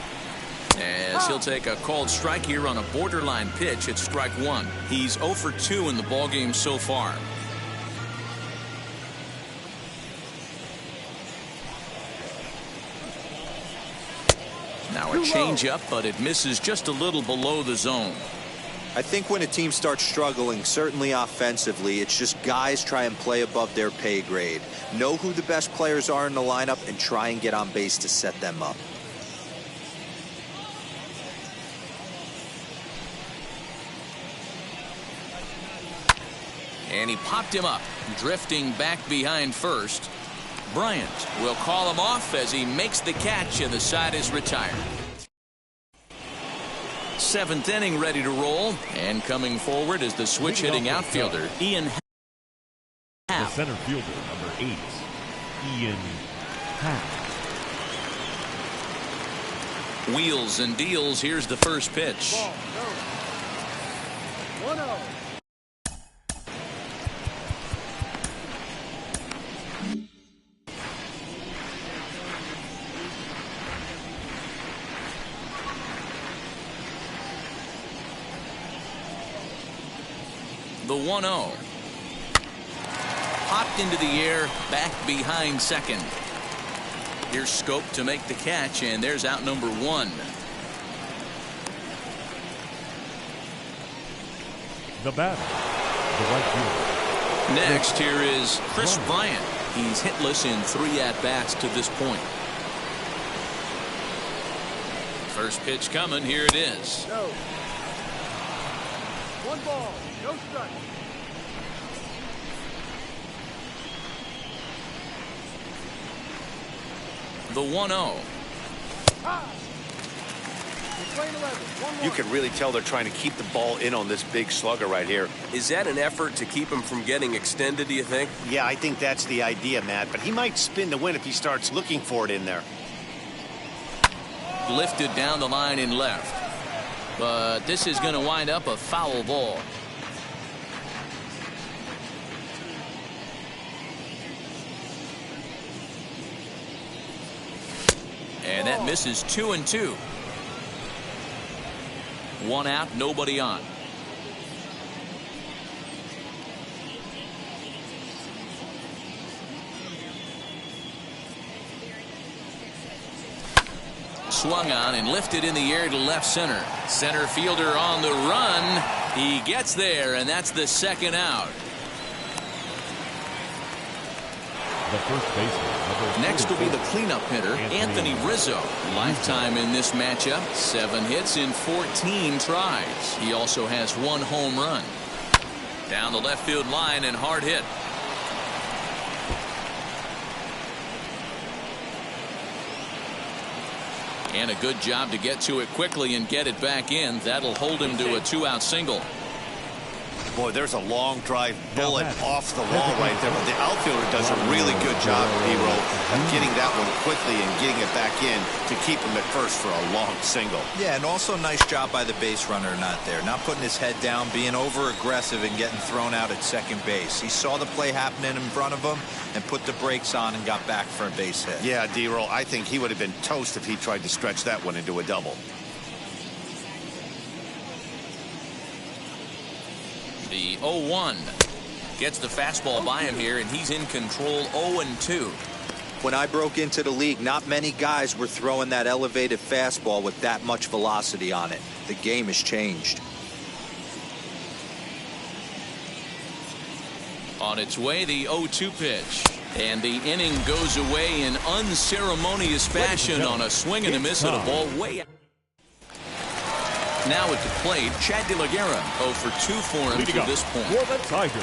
As he'll take a called strike here on a borderline pitch at strike one. He's 0 for 2 in the ballgame so far. Now a changeup, but it misses just a little below the zone. I think when a team starts struggling, certainly offensively, it's just guys try and play above their pay grade. Know who the best players are in the lineup and try and get on base to set them up. And he popped him up, drifting back behind first. Bryant will call him off as he makes the catch and the side is retired. 7th inning ready to roll, and coming forward is the switch hitting outfielder Ian Happ. The center fielder number 8, Ian Happ. Wheels and deals. Here's the first pitch. 1-0. The 1-0. Popped into the air, back behind second. Here's Scope to make the catch, and there's out number 1. The batter, the right fielder. Next, here is Chris Bryant. He's hitless in 3 at-bats to this point. First pitch coming. Here it is. No. 1 ball, no strike. The 1-0. You can really tell they're trying to keep the ball in on this big slugger right here. Is that an effort to keep him from getting extended, do you think? Yeah, I think that's the idea, Matt. But he might spin to win if he starts looking for it in there. Lifted down the line in left. But this is going to wind up a foul ball. And that misses 2-2. One out, nobody on. Swung on and lifted in the air to left center. Center fielder on the run. He gets there, and that's the second out. The first baseman. Next will be the cleanup hitter, Anthony Rizzo. Lifetime in this matchup, 7 hits in 14 tries. He also has 1 home run. Down the left field line and hard hit. And a good job to get to it quickly and get it back in. That'll hold him to a 2-out single. Boy, there's a long drive bullet off the wall right there. But the outfielder does a really good job, D-Roll, of getting that one quickly and getting it back in to keep him at first for a long single. Yeah, and also nice job by the base runner not there. Not putting his head down, being over-aggressive and getting thrown out at second base. He saw the play happening in front of him and put the brakes on and got back for a base hit. Yeah, D-Roll, I think he would have been toast if he tried to stretch that one into a double. The 0-1 gets the fastball by him here, and he's in control. 0-2. When I broke into the league, not many guys were throwing that elevated fastball with that much velocity on it. The game has changed. On its way, the 0-2 pitch. And the inning goes away in unceremonious fashion on a swing and a miss at a ball way out. Now at the plate, Chad De La Guerra 0 for 2 for him to this point. For the Tigers,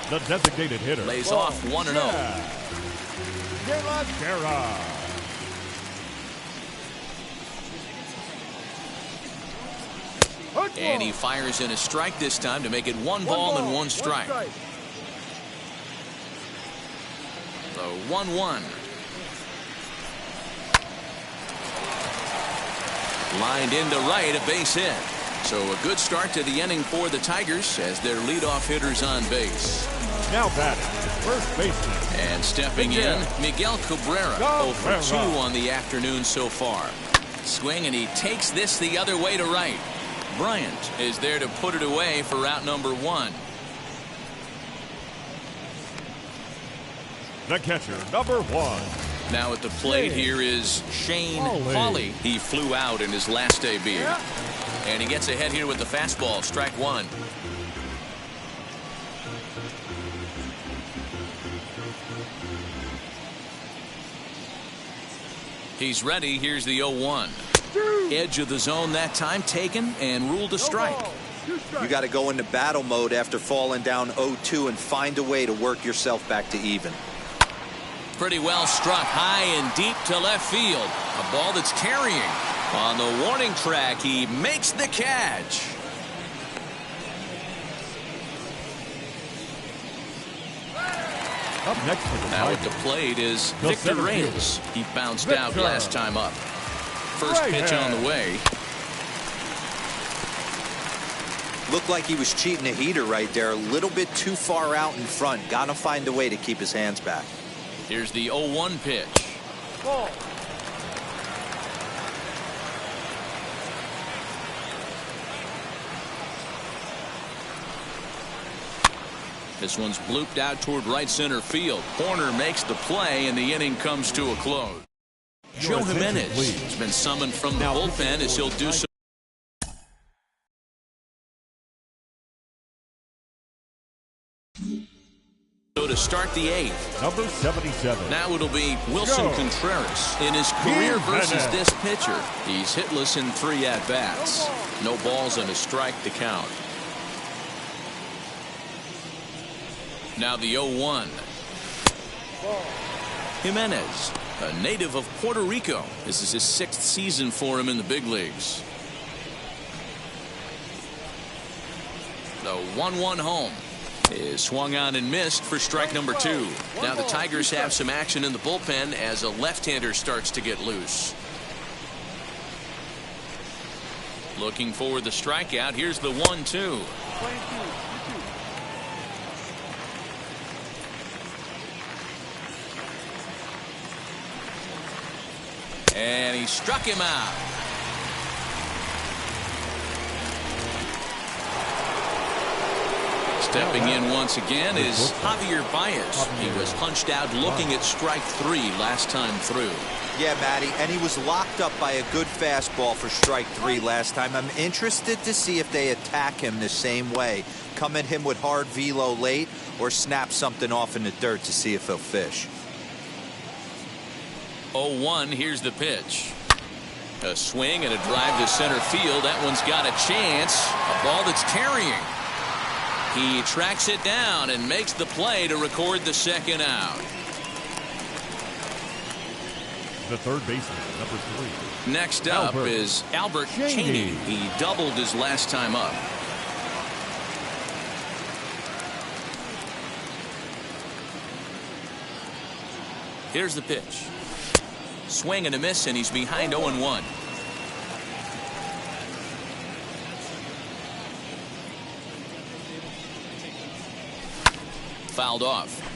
the designated hitter. Lays off 1-0. De La Guerra. And he fires in a strike this time to make it 1 ball and 1 strike. The 1-1. Lined into right, a base hit. So a good start to the inning for the Tigers as their leadoff hitter's on base. Now batting, first baseman. And stepping in, Miguel Cabrera. 0 for 2 on the afternoon so far. Swing, and he takes this the other way to right. Bryant is there to put it away for out number 1. The catcher, number 1. Now at the plate here is Shane Hawley. He flew out in his last debut. And he gets ahead here with the fastball, strike 1. He's ready. Here's the 0-1. Edge of the zone that time taken and ruled a strike. You got to go into battle mode after falling down 0-2 and find a way to work yourself back to even. Pretty well struck high and deep to left field. A ball that's carrying. On the warning track, he makes the catch. Up next for the Now at Tigers, the plate is the Victor center fielder, Reyes. He bounced out last time up. First pitch on the way. Looked like he was cheating a heater right there. A little bit too far out in front. Got to find a way to keep his hands back. Here's the 0-1 pitch. ball. This one's blooped out toward right center field. Horner makes the play, and the inning comes to a close. Joe Jimenez has been summoned from the bullpen as he'll do so. To start the 8th. Number 77. Now it'll be Wilson Contreras in his career versus this pitcher. He's hitless in 3 at-bats. No balls and a strike to count. Now the 0-1. Jimenez a native of Puerto Rico. This is his 6th season for him in the big leagues. The 1-1 home is swung on and missed for strike number 2. Now the Tigers have some action in the bullpen as a left-hander starts to get loose. Looking for the strikeout. Here's the 1-2. And he struck him out. Stepping in once again is Javier Baez. He was punched out looking at strike 3 last time through. Yeah, Matty, and he was locked up by a good fastball for strike 3 last time. I'm interested to see if they attack him the same way. Come at him with hard velo late or snap something off in the dirt to see if he'll fish. 0-1, here's the pitch. A swing and a drive to center field. That one's got a chance. A ball that's carrying. He tracks it down and makes the play to record the second out. The third baseman, number 3. Next up is Albert Cheney. He doubled his last time up. Here's the pitch. Swing and a miss, and he's behind 0-1. Fouled off.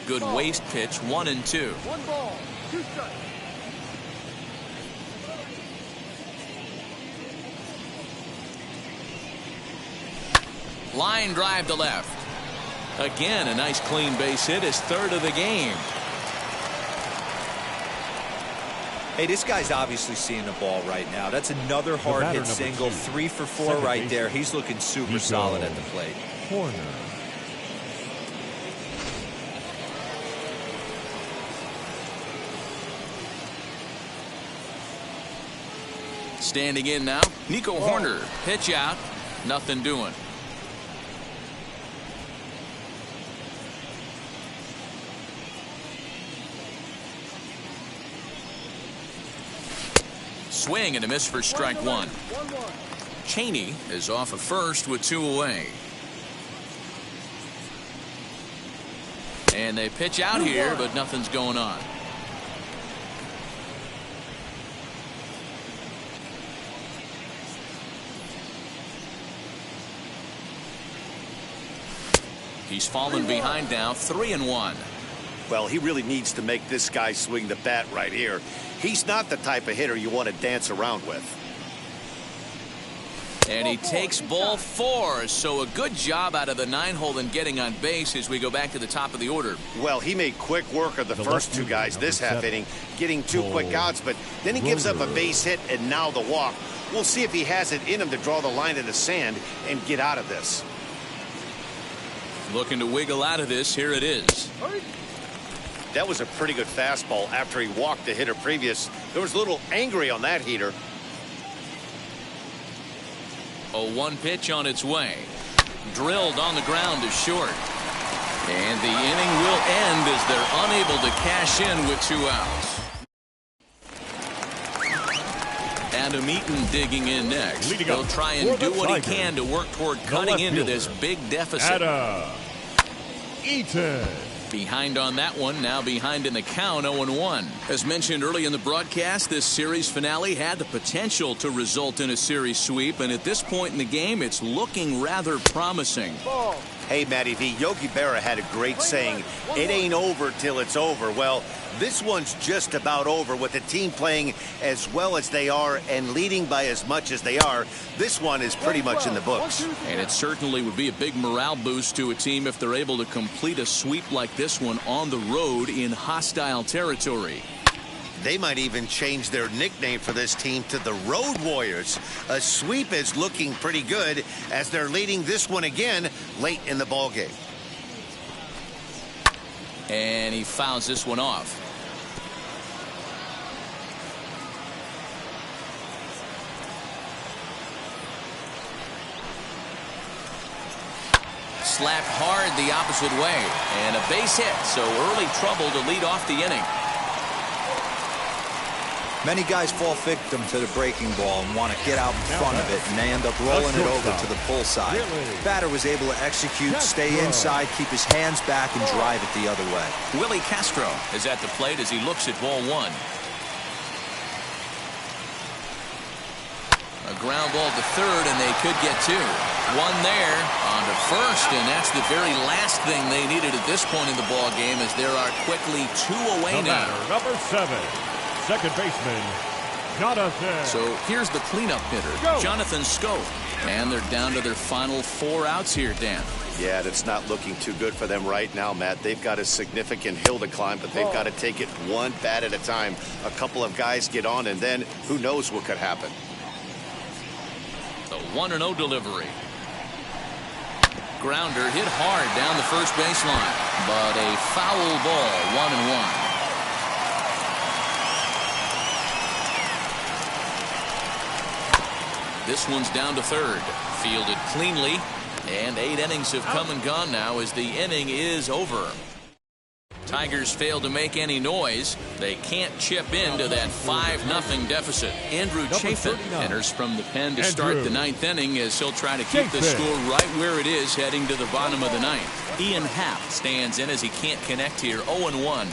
Good waist pitch, 1-2. 1 ball, 2 strikes. Line drive to left. Again, a nice clean base hit, his 3rd of the game. Hey, this guy's obviously seeing the ball right now. That's another hard hit single. 3 for 4 right there. He's looking super solid at the plate. Corner. Standing in now, Nico Horner. Pitch out, nothing doing. Swing and a miss for strike 1. Cheney is off of first with 2 away. And they pitch out here, but nothing's going on. He's fallen behind now, 3-1. Well, he really needs to make this guy swing the bat right here. He's not the type of hitter you want to dance around with. And he takes ball 4, so a good job out of the 9-hole in getting on base as we go back to the top of the order. Well, he made quick work of the first 2 guys this half inning, getting 2 quick outs, but then he gives up a base hit and now the walk. We'll see if he has it in him to draw the line in the sand and get out of this. Looking to wiggle out of this. Here it is. That was a pretty good fastball after he walked the hitter previous. There was a little angry on that heater. A 1 pitch on its way. Drilled on the ground to short. And the inning will end as they're unable to cash in with 2 outs. Adam Eaton digging in next. He'll try and do what he can to work toward cutting into this big deficit. Adam Eaton. Behind on that one, now behind in the count, 0-1. As mentioned early in the broadcast, this series finale had the potential to result in a series sweep, and at this point in the game, it's looking rather promising. Hey, Matty V, Yogi Berra had a great saying, it ain't over till it's over. Well, this one's just about over with the team playing as well as they are and leading by as much as they are. This one is pretty much in the books. And it certainly would be a big morale boost to a team if they're able to complete a sweep like this one on the road in hostile territory. They might even change their nickname for this team to the Road Warriors. A sweep is looking pretty good as they're leading this one again late in the ballgame. And he fouls this one off. slapped hard the opposite way. And a base hit, so early trouble to lead off the inning. Many guys fall victim to the breaking ball and want to get out in front of it, and they end up rolling it over to the pull side. Batter was able to execute, stay inside, keep his hands back, and drive it the other way. Willie Castro is at the plate as he looks at ball one. A ground ball to third, and they could get two. One there on to first, and that's the very last thing they needed at this point in the ball game, as there are quickly two away now. Number 7. Second baseman, Jonathan. So here's the cleanup hitter, Jonathan Scope. And they're down to their final 4 outs here, Dan. Yeah, that's not looking too good for them right now, Matt. They've got a significant hill to climb, but they've got to take it one bat at a time. A couple of guys get on, and then who knows what could happen. The 1-0 delivery. Grounder hit hard down the first baseline, but a foul ball, 1-1. This one's down to third. Fielded cleanly. And 8 innings have come and gone now as the inning is over. Tigers fail to make any noise. They can't chip into that 5-0 deficit. Andrew Chafin enters from the pen to start the 9th inning as he'll try to keep the score right where it is heading to the bottom of the 9th. Ian Happ stands in as he can't connect here. 0-1.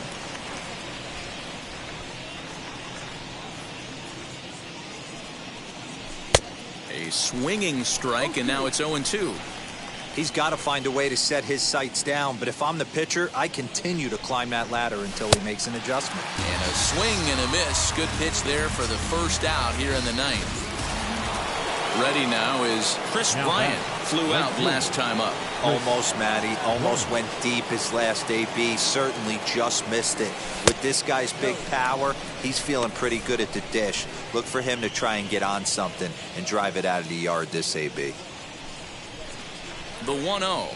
A swinging strike, and now it's 0-2. He's got to find a way to set his sights down, but if I'm the pitcher, I continue to climb that ladder until he makes an adjustment. And a swing and a miss. Good pitch there for the first out here in the 9th. Ready now is Chris Bryant. Flew out last time up. Almost, Matty. Almost went deep his last AB. Certainly just missed it. With this guy's big power, he's feeling pretty good at the dish. Look for him to try and get on something and drive it out of the yard this AB. The 1-0.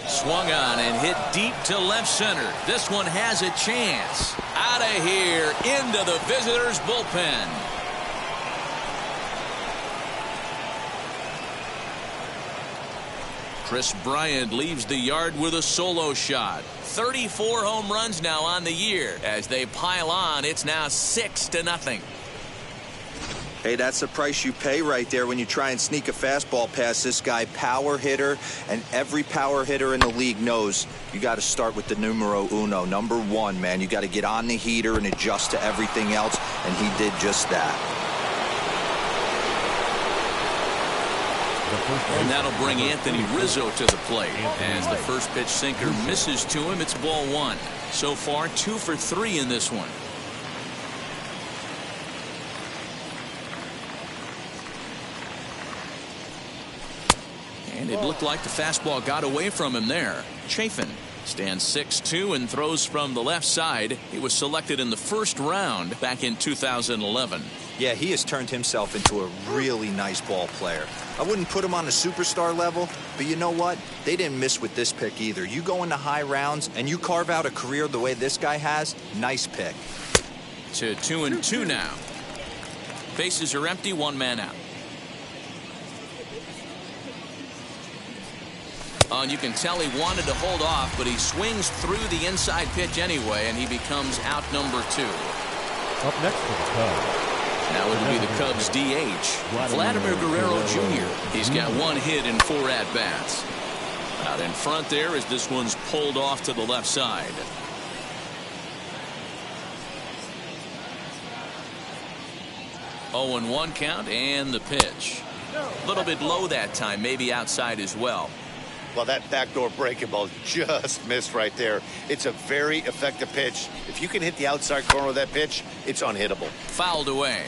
Swung on and hit deep to left center. This one has a chance. Out of here into the visitors' bullpen. Chris Bryant leaves the yard with a solo shot. 34 home runs now on the year. As they pile on, it's now 6-0. Hey, that's the price you pay right there when you try and sneak a fastball past this guy. Power hitter, and every power hitter in the league knows you got to start with the numero uno, number 1, man. You got to get on the heater and adjust to everything else, and he did just that. And that'll bring Anthony Rizzo to the plate. As the first pitch sinker misses to him, it's ball 1. So far, 2 for 3 in this one. And it looked like the fastball got away from him there. Chafin stands 6'2" and throws from the left side. He was selected in the first round back in 2011. Yeah, he has turned himself into a really nice ball player. I wouldn't put him on a superstar level, but you know what? They didn't miss with this pick either. You go into high rounds and you carve out a career the way this guy has, nice pick. To 2-2 now. Bases are empty, 1 man out. And you can tell he wanted to hold off, but he swings through the inside pitch anyway, and he becomes out number 2. Up next for the Cubs. Now it'll be the Cubs DH, Vladimir Guerrero Jr. He's got 1 hit and 4 at-bats. Out in front there as this one's pulled off to the left side. Oh, 0-1 count, and the pitch. A little bit low that time, maybe outside as well. Well, that backdoor breaking ball just missed right there. It's a very effective pitch. If you can hit the outside corner of that pitch, it's unhittable. Fouled away.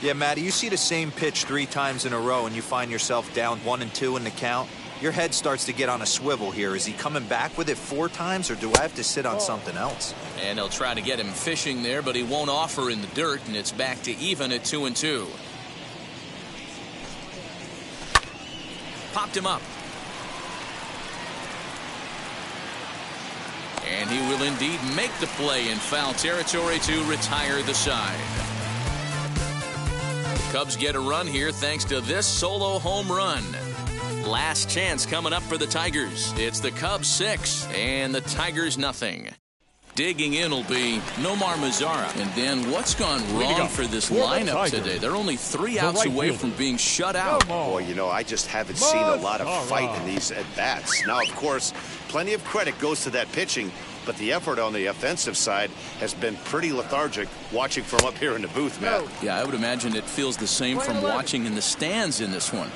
Yeah, Matty, you see the same pitch 3 times in a row and you find yourself down 1-2 in the count. Your head starts to get on a swivel here. Is he coming back with it 4 times, or do I have to sit on something else? And they'll try to get him fishing there, but he won't offer in the dirt, and it's back to even at 2-2. Popped him up. And he will indeed make the play in foul territory to retire the side. The Cubs get a run here thanks to this solo home run. Last chance coming up for the Tigers. It's the Cubs 6 and the Tigers nothing. Digging in will be Nomar Mazara. And Dan, what's gone wrong for this lineup today? They're only 3 outs away from being shut out. Boy, you know, I just haven't seen a lot of fight in these at-bats. Now, of course, plenty of credit goes to that pitching, but the effort on the offensive side has been pretty lethargic watching from up here in the booth, Matt. Yeah, I would imagine it feels the same from watching in the stands in this one.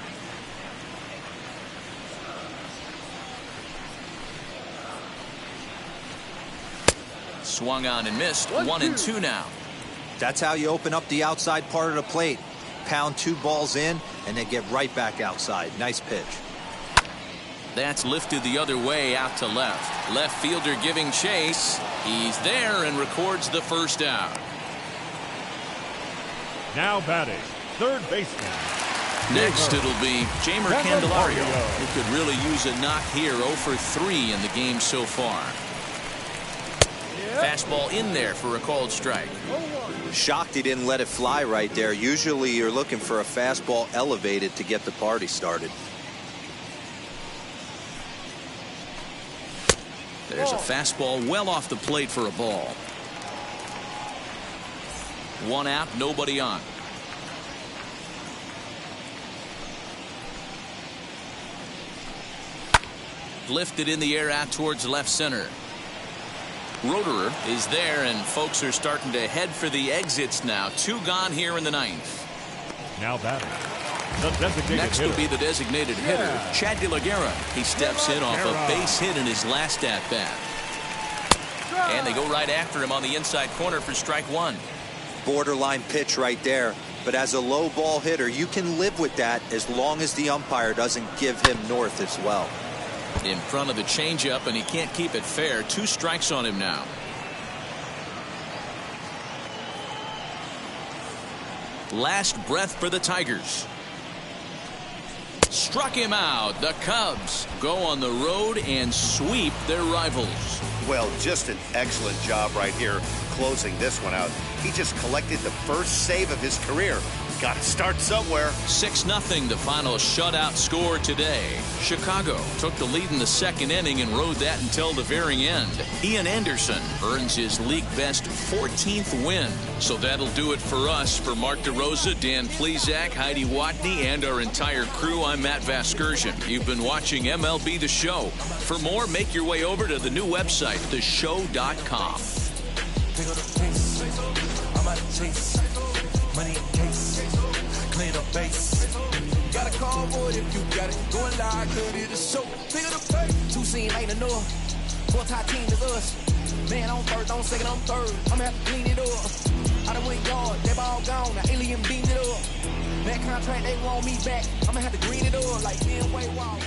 Swung on and missed. 1-2 now. That's how you open up the outside part of the plate. Pound 2 balls in and then get right back outside. Nice pitch. That's lifted the other way out to left. Left fielder giving chase. He's there and records the first out. Now batting, third baseman. Next it'll be Jamer Candelario, who could really use a knock here. 0 for 3 in the game so far. Fastball in there for a called strike. Shocked he didn't let it fly right there. Usually you're looking for a fastball elevated to get the party started. There's a fastball well off the plate for a ball. 1 out, nobody on. Lifted in the air out towards left center. Roederer is there, and folks are starting to head for the exits now. 2 gone here in the 9th. Now batting, the designated Next hitter. will be the designated hitter, Chad De La Guerra. He steps in off a base hit in his last at-bat. And they go right after him on the inside corner for strike 1. Borderline pitch right there. But as a low ball hitter, you can live with that as long as the umpire doesn't give him north as well. In front of the changeup, and he can't keep it fair. 2 strikes on him now. Last breath for the Tigers. Struck him out. The Cubs go on the road and sweep their rivals. Well, just an excellent job right here closing this one out. He just collected the first save of his career. Got to start somewhere. 6-0 the final shutout score today. Chicago took the lead in the 2nd inning and rode that until the very end. Ian Anderson earns his league best 14th win. So that'll do it for us. For Mark DeRosa, Dan Plesac, Heidi Watney, and our entire crew, I'm Matt Vasgersian. You've been watching MLB The Show. For more, make your way over to the new website, theshow.com. Money in case, clear the base. Got a call for it if you got it. Going live, could it a show? Figure the pay. 2 scene ain't enough. 4 top team is us. Man on first, on second, on third. I'ma have to clean it up. I done went yard, they ball gone. Now alien beamed it up. That contract, they want me back. I'ma have to green it up like Ben Way Wall.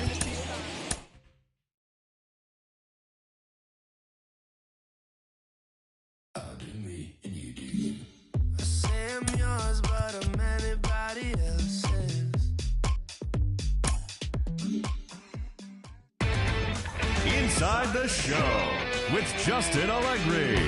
Inside the Show with Justin Allegri.